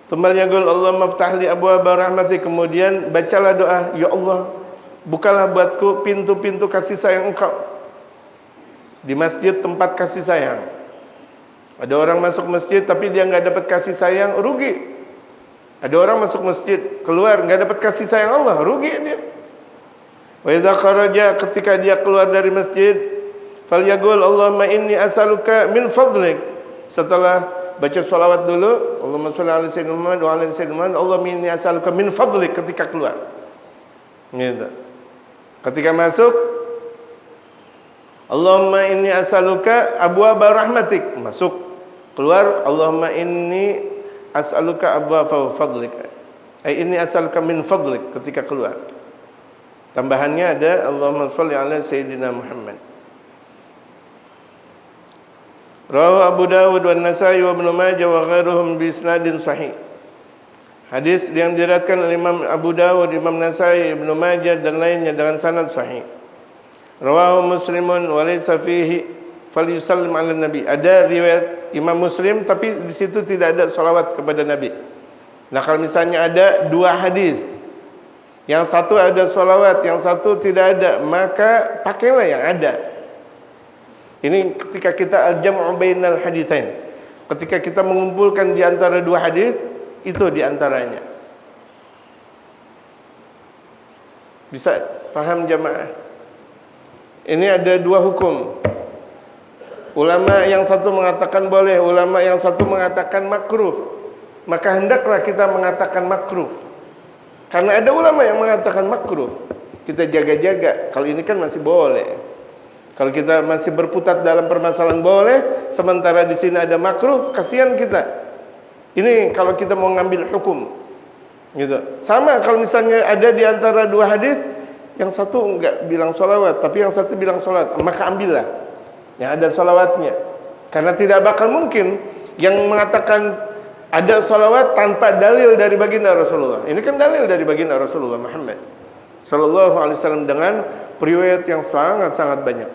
Tsumma yaqul Allahumma iftah li abwaaba rahmatik. Kemudian bacalah doa, ya Allah, bukalah buatku pintu-pintu kasih sayang Engkau. Di masjid tempat kasih sayang. Ada orang masuk masjid tapi dia enggak dapat kasih sayang, rugi. Ada orang masuk masjid, keluar enggak dapat kasih sayang Allah, rugi dia. Wa idza kharaja, ketika dia keluar dari masjid, falyaqul Allahumma inni as'aluka min fadlik. Setelah baca salawat dulu, Allahumma shalli ala sayyidina Muhammad wa ala sayyidina Muhammad, Allahumma inni as'aluka min fadlik ketika keluar. Gitu. Ketika masuk, Allahumma inni as'aluka abwaaba rahmatik, masuk. Keluar, Allahumma inni as'aluka abwaaba fadlik. Inni as'aluka min fadlik ketika keluar. Tambahannya ada Allahumma shalli ala sayyidina Muhammad. Rawahu Abu Dawud wa Nasa'i wa Ibnu Majah wa ghairuhum bi isnadin sahih. Hadis yang diriwayatkan oleh Imam Abu Dawud, Imam Nasa'i, Ibnu Majah dan lainnya dengan sanad sahih. Rawahu Muslimun wa laysa fihi falyusallim 'ala nabi. Ada riwayat Imam Muslim tapi di situ tidak ada salawat kepada Nabi. Nah, kalau misalnya ada dua hadis, yang satu ada salawat, yang satu tidak ada, maka pakailah yang ada. Ini ketika kita al-jam'u bainal haditsain. Ketika kita mengumpulkan di antara dua hadis, itu di antaranya. Bisa paham jamaah? Ini ada dua hukum. Ulama yang satu mengatakan boleh, ulama yang satu mengatakan makruh. Maka hendaklah kita mengatakan makruh. Karena ada ulama yang mengatakan makruh. Kita jaga-jaga. Kalau ini kan masih boleh. Kalau kita masih berputar dalam permasalahan boleh, sementara di sini ada makruh, kasihan kita. Ini kalau kita mau ngambil hukum. Gitu. Sama kalau misalnya ada di antara dua hadis, yang satu enggak bilang sholawat, tapi yang satu bilang sholat, maka ambillah yang ada sholawatnya. Karena tidak bakal mungkin yang mengatakan ada sholawat tanpa dalil dari baginda Rasulullah. Ini kan dalil dari baginda Rasulullah Muhammad sallallahu alaihi wasallam dengan riwayat yang sangat-sangat banyak.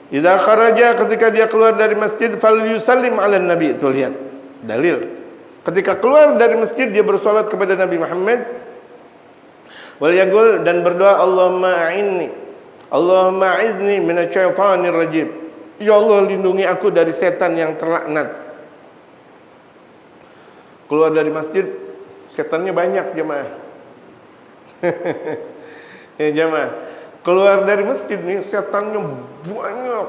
Idza kharaja, ketika dia keluar dari masjid, falyusallim 'alan nabi. Itu lihat dalil. Ketika keluar dari masjid dia bersolat kepada Nabi Muhammad. Wal yaqul, dan berdoa, Allahumma a'inni, Allahumma a'izni minasyaitonir rajim. Ya Allah, lindungi aku dari setan yang terlaknat. Keluar dari masjid, setannya banyak jemaah. Ya jemaah, keluar dari masjid nih setannya banyak.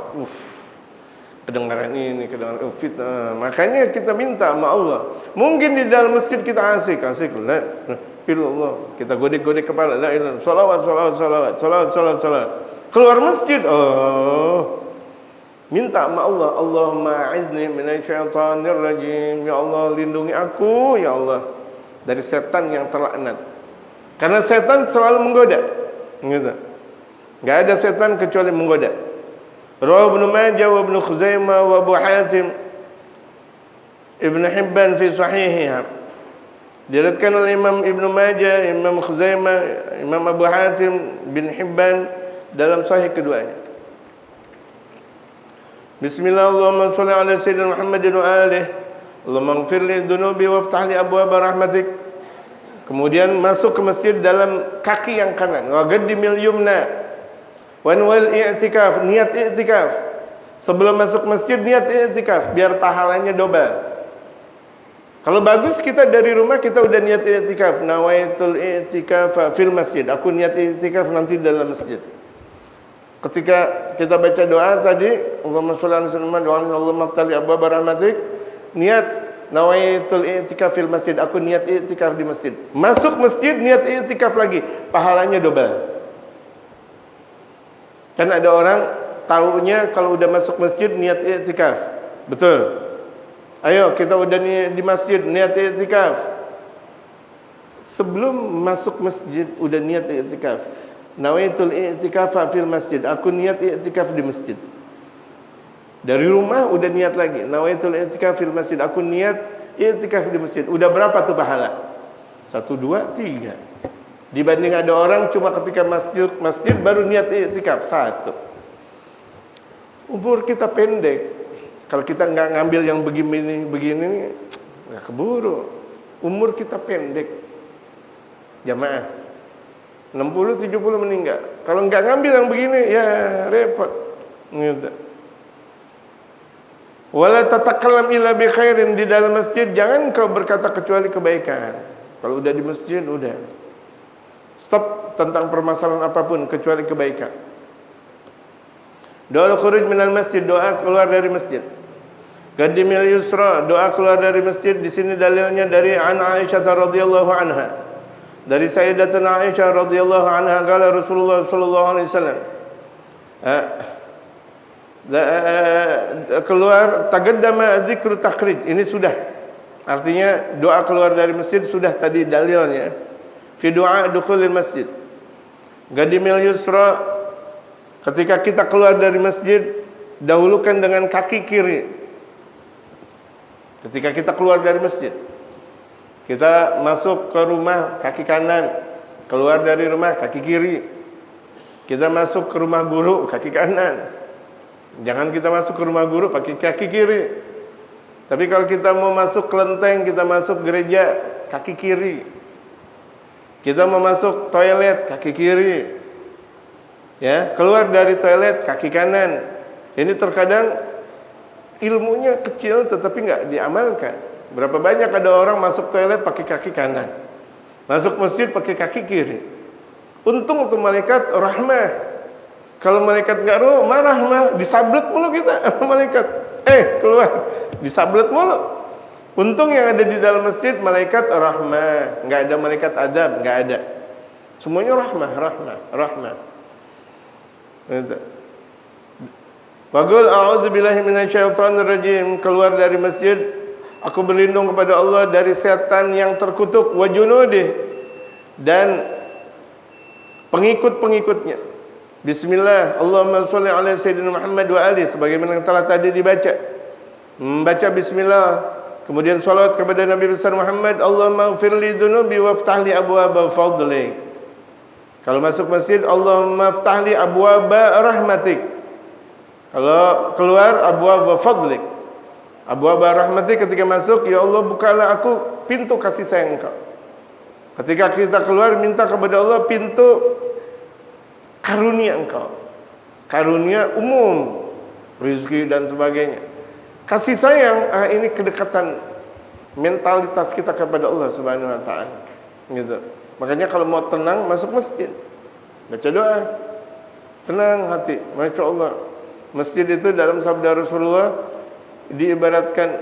Kedengaran ini, kedengaran fitnah. Makanya kita minta sama Allah. Mungkin di dalam masjid kita asik la ilallah, kita godek-godek kepala, la ilallah, salawat. Keluar masjid, minta sama Allah, Allahumma a'izni minasyaitonir rajim. Ya Allah, lindungi aku, ya Allah, dari setan yang terlaknat. Karena setan selalu menggoda. Gitu. Enggak ada setan kecuali menggoda. Rawahu Ibnu Majah wa Ibnu Khuzaimah wa Abu Hatim, Ibnu Hibban fi sahihiha. Diriwayatkan oleh Imam Ibnu Majah, Imam Khuzaimah, Imam Abu Hatim bin Hibban dalam sahih keduanya. Bismillah, Allahumma shalli ala sayyidina Muhammadin wa alihi. Allahumma ighfir li dhunubi waftah li abwaaba rahmatik. Kemudian masuk ke masjid dalam kaki yang kanan. Wa qaddimil yumna. Wan wal i'tikaf, niat i'tikaf. Sebelum masuk masjid niat i'tikaf biar pahalanya double. Kalau bagus kita dari rumah kita udah niat i'tikaf, nawaitul i'tikaf fil masjid. Aku niat i'tikaf nanti dalam masjid. Ketika kita baca doa tadi, Allahumma shalli ala sayyidina Muhammad wa ala Allahumma iftah li abwaaba rahmatik, niat nawaitul i'tikaf fil masjid. Aku niat i'tikaf di masjid. Masuk masjid niat i'tikaf lagi, pahalanya double. Kan ada orang taunya kalau udah masuk masjid niat i'tikaf. Betul. Ayo kita udah di masjid niat i'tikaf. Sebelum masuk masjid udah niat i'tikaf. Nawaitul i'tikaf fil masjid. Aku niat i'tikaf di masjid. Dari rumah udah niat lagi. Nawaitul i'tikaf fil masjid. Aku niat i'tikaf di masjid. Udah berapa tuh pahala? 1, 2, 3. Dibanding ada orang cuma ketika masjid baru niat i'tikaf 1. Umur kita pendek. Kalau kita nggak ngambil yang begini nggak keburu. umur kita pendek. Jamaah 60-70 meninggal. Kalau enggak ngambil yang begini, ya repot. Gitu. Wala tatakallam illa bi khairin, di dalam masjid jangan kau berkata kecuali kebaikan. Kalau udah di masjid udah stop tentang permasalahan apapun kecuali kebaikan. Doa khuruj minal masjid, doa keluar dari masjid. Qadimil yusra, doa keluar dari masjid. Di sini dalilnya dari Aisyah radhiyallahu anha. Dari Sayyidatuna Aisyah radhiyallahu anha, qala Rasulullah sallallahu alaihi wasallam, keluar taqaddama dzikru takhrij. Ini sudah. Artinya doa keluar dari masjid sudah tadi dalilnya. Fi doa dukhulil masjid. Qadimil yusra, ketika kita keluar dari masjid, dahulukan dengan kaki kiri. Ketika kita keluar dari masjid, kita masuk ke rumah kaki kanan, keluar dari rumah kaki kiri. Kita masuk ke rumah guru kaki kanan. Jangan kita masuk ke rumah guru pakai kaki kiri. Tapi kalau kita mau masuk kelenteng, kita masuk gereja kaki kiri. Kita mau masuk toilet kaki kiri. Ya, keluar dari toilet kaki kanan. Ini terkadang ilmunya kecil tetapi enggak diamalkan. Berapa banyak ada orang masuk toilet pakai kaki kanan, masuk masjid pakai kaki kiri. Untung untuk malaikat rahmah. Kalau malaikat enggak marah mah disablet mulu kita malaikat. Keluar disablet mulu. Untung yang ada di dalam masjid malaikat rahmah, enggak ada malaikat adab, enggak ada. Semuanya rahmah. Gitu. Waqul a'udzubillahi minasyaitonir rajim, keluar dari masjid, aku berlindung kepada Allah dari setan yang terkutuk, wa junudih, dan pengikut-pengikutnya. Bismillah, Allahumma sholli ala sayyidina Muhammad wa ali, sebagaimana yang telah tadi dibaca. Membaca bismillah, kemudian salawat kepada Nabi besar Muhammad, Allahumma ighfirli dzunubi waftahli abwaaba fadlik. Kalau masuk masjid, Allahumma iftahli abwaaba rahmatik. Kalau keluar, abwaaba fadlik. Abwaaba rahmatik, ketika masuk, ya Allah bukalah aku pintu kasih sayang Engkau. Ketika kita keluar, minta kepada Allah pintu karunia Engkau, karunia umum, rezeki dan sebagainya. Kasih sayang, ini kedekatan mentalitas kita kepada Allah Subhanahu wa taala. Gitu. Makanya kalau mau tenang, masuk masjid, baca doa, tenang hati. Masya Allah. Masjid itu dalam sabda Rasulullah diibaratkan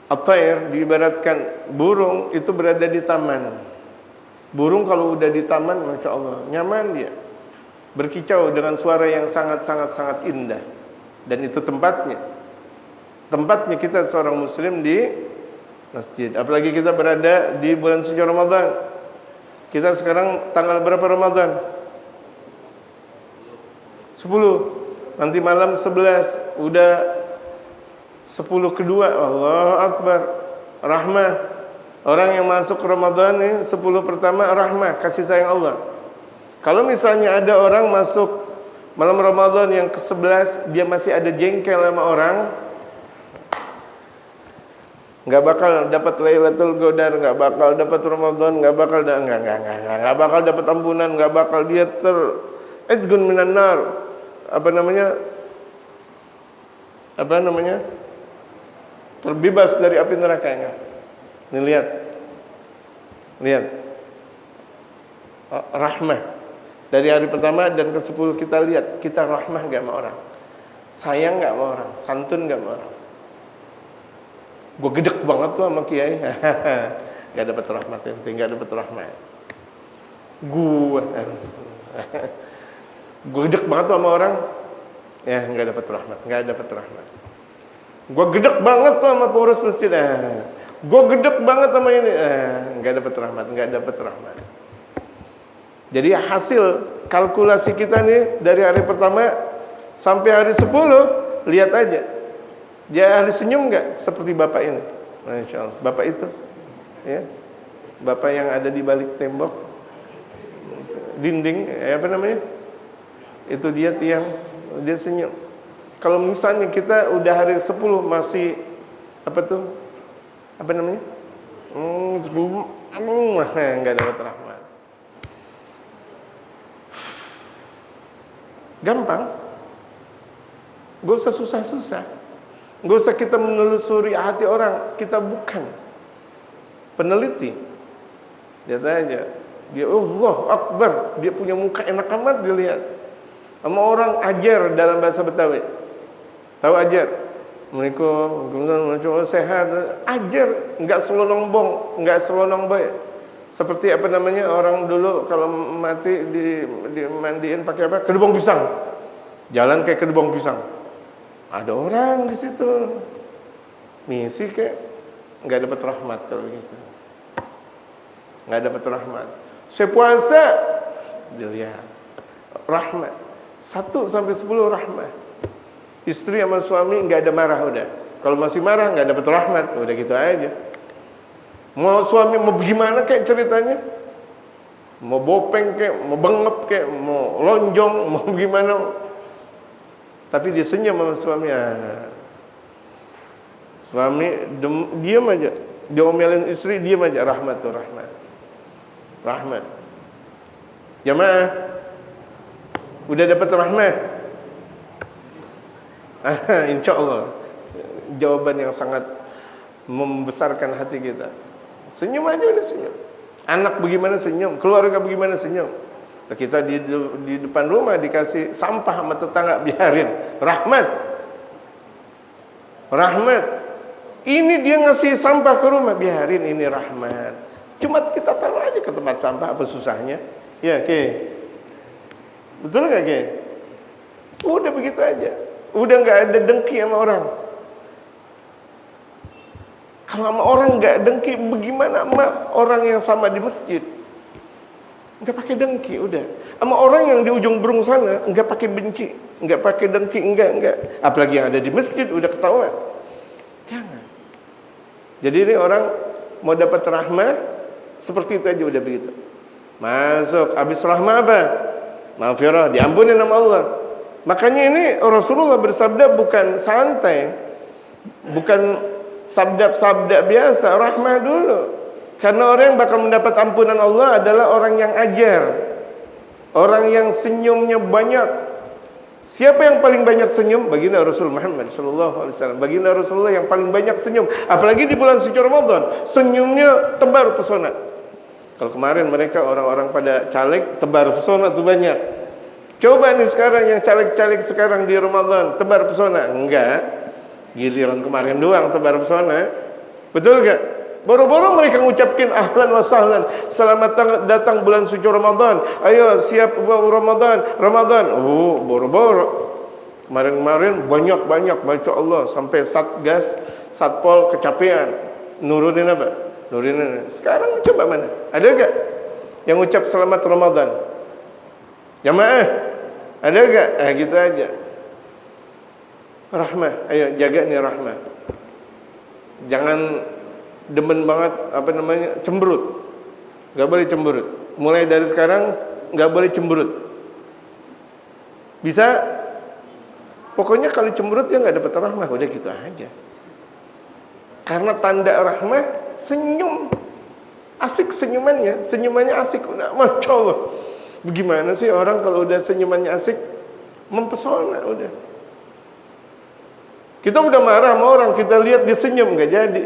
at-tayr, diibaratkan burung itu berada di taman. Burung kalau udah di taman, Masya Allah, nyaman dia, berkicau dengan suara yang sangat indah. Dan itu tempatnya kita seorang muslim di masjid. Apalagi kita berada di bulan suci Ramadan. Kita sekarang tanggal berapa Ramadan? 10. Nanti malam 11. Udah 10 kedua. Allahu Akbar. Rahmah. Orang yang masuk Ramadan ini 10 pertama rahmah, kasih sayang Allah. Kalau misalnya ada orang masuk malam Ramadan yang ke-11, dia masih ada jengkel sama orang, nggak bakal dapat Lailatul Qadar, nggak bakal dapat Ramadan, nggak bakal dapat ampunan, nggak bakal dia izgun minan nar. Apa namanya? Terbebas dari api neraka. Ini lihat. Rahmah. Dari hari pertama dan ke-10 kita lihat, kita rahmah enggak sama orang? Sayang enggak sama orang? Santun enggak sama orang? Gue gedek banget tuh sama kiai. Enggak dapat rahmat, enggak dapat rahmat. Gue gedek banget tuh sama orang. Ya, enggak dapat rahmat. Gue gedek banget tuh sama pengurus masjid. Gue gedek banget sama ini. Enggak dapat rahmat. Jadi hasil kalkulasi kita nih dari hari pertama sampai hari 10, lihat aja. Dia ahli senyum enggak seperti bapak ini? Masya Allah. Bapak itu, ya, bapak yang ada di balik tembok, dinding, apa namanya? Itu dia tiang, dia senyum. Kalau misalnya kita udah hari 10 masih apa namanya? Enggak dapat rahmat. Gampang. Gak usah susah-susah. Gak usah kita menelusuri hati orang. Kita bukan peneliti. Lihat aja. Dia Allah Akbar. Dia punya muka enak amat dilihat. Sama orang ajar dalam bahasa Betawi. Tahu ajar? Assalamualaikum, kemudian sehat. Ajar, enggak selonong bong, enggak selonong baik. Seperti apa namanya orang dulu kalau mati dimandiin pakai apa? Kedubong pisang. Jalan kayak kedubong pisang. Ada orang di situ. Misi kayak enggak dapat rahmat kalau gitu. Enggak dapat rahmat. Saya puasa, dilihat rahmat. 1 sampai 10 rahmat. Istri sama suami enggak ada marah udah. Kalau masih marah enggak dapat rahmat, udah gitu aja. Mau suami mau gimana kayak ceritanya? Mau bopeng kayak, mau bengep kayak, mau lonjong, mau gimana? Tapi dia senyum sama suami. Suami diam aja. Dia omelin istri, diam aja. Rahmat tuh, rahmat. Rahmat. Jamaah, udah dapat rahmat? Insya Allah. Jawaban yang sangat membesarkan hati kita. Senyum aja udah senyum. Anak bagaimana senyum, keluarga bagaimana senyum. Kita di depan rumah dikasih sampah sama tetangga, biarin. Rahmat. Rahmat. Ini dia ngasih sampah ke rumah, biarin, ini rahmat. Cuma kita taruh aja ke tempat sampah, apa susahnya? Ya, oke. Betul gak, Ke? Udah begitu aja. Udah gak ada dengki sama orang. Kalau sama orang gak dengki, bagaimana sama orang yang sama di masjid? Gak pakai dengki, udah. Sama orang yang di ujung Berung sana, gak pakai benci, gak pakai dengki, enggak. Apalagi yang ada di masjid, udah ketahuan. Jangan. Jadi ini orang mau dapat rahmat, seperti itu aja udah begitu. Masuk, habis rahmat apa? Maghfirah, diampuni nama Allah. Makanya ini Rasulullah bersabda bukan santai, bukan sabda-sabda biasa, rahmah dulu. Karena orang yang bakal mendapat ampunan Allah adalah orang yang ajar, orang yang senyumnya banyak. Siapa yang paling banyak senyum? Baginda Rasul Muhammad sallallahu alaihi wasallam. Baginda Rasulullah yang paling banyak senyum, apalagi di bulan suci Ramadan, senyumnya tebar pesona. Kalau kemarin mereka orang-orang pada caleg, tebar pesona tuh banyak. Coba nih sekarang yang caleg-caleg sekarang di Ramadan, tebar pesona. Enggak. Giliran kemarin doang tebar pesona. Betul gak? Boro-boro mereka ngucapin ahlan wa sahlan, selamat datang bulan suci Ramadan. Ayo siap Ramadan. Oh, boro-boro. Kemarin-kemarin banyak-banyak, masya Allah, sampai Satgas, Satpol kecapean. Nurunin apa? Nurunin. Sekarang coba mana? Ada gak yang ngucap selamat Ramadan? Jamaah, ada gak? Gitu aja. Rahmah, ayo jaga nih rahmah. Jangan demen banget cemberut. Gak boleh cemberut. Mulai dari sekarang gak boleh cemberut. Bisa? Pokoknya kalau cemberut ya gak dapat rahmah. Udah gitu aja. Karena tanda rahmah senyum. Asik senyumannya. Senyumannya asik. Udah, masya Allah. Bagaimana sih orang kalau udah senyumannya asik, mempesona udah. Kita udah marah sama orang, kita lihat dia senyum nggak jadi,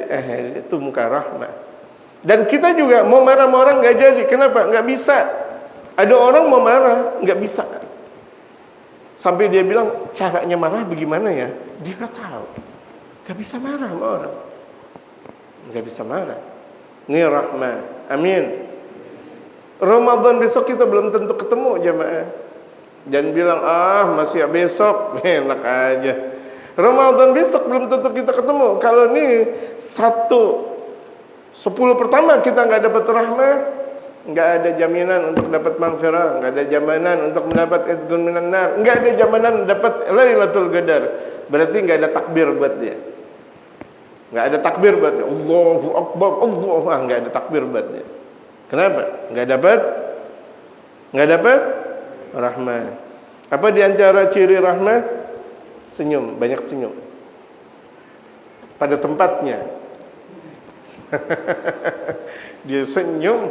itu muka rahmat. Dan kita juga mau marah sama orang nggak jadi, kenapa? Nggak bisa. Ada orang mau marah nggak bisa. Sampai dia bilang caranya marah bagaimana ya? Dia nggak tahu. Nggak bisa marah sama orang. Nggak bisa marah. Ini rahmat. Amin. Ramadan besok kita belum tentu ketemu jamaah. Jangan bilang masih besok, enak aja. Ramadan besok belum tentu kita ketemu. Kalau ini 10 pertama kita nggak dapat rahmah, nggak ada jaminan untuk dapat maghfirah, nggak ada jaminan untuk mendapat itqun minan nar, nggak ada jaminan dapat Lailatul Qadar. Berarti nggak ada takbir buat dia. Nggak ada takbir buat dia. Allahu Akbar, nggak ada takbir buat dia. Kenapa? Nggak dapat rahmah. Apa di antara ciri rahmah? Senyum, banyak senyum. Pada tempatnya. Dia senyum,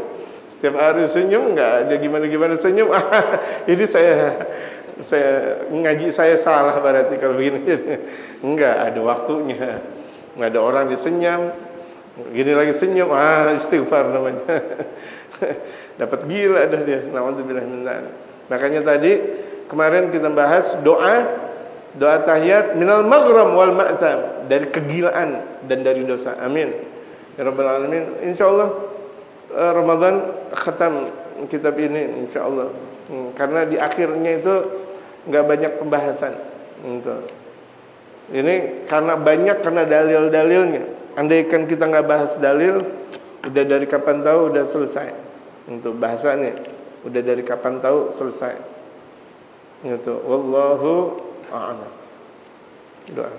setiap hari senyum, nggak ada gimana-gimana senyum. Ini saya ngaji saya salah berarti kalau begini. Enggak ada waktunya. Nggak ada orang disenyum, gini lagi senyum, istighfar namanya. Dapat gila dah dia. Nauzubillah min dzalik. Makanya tadi kemarin kita bahas doa tahiyat minal maghram wal ma'tam, dari kegilaan dan dari dosa. Amin ya rabbal alamin. Insyaallah Ramadan khatam kitab ini insyaallah. Karena di akhirnya itu enggak banyak pembahasan. Ini karena dalil-dalilnya. Andaikan kita enggak bahas dalil, udah dari kapan tahu udah selesai. Untuk bahasannya udah dari kapan tahu selesai. Itu wallahu a'lam. Doa.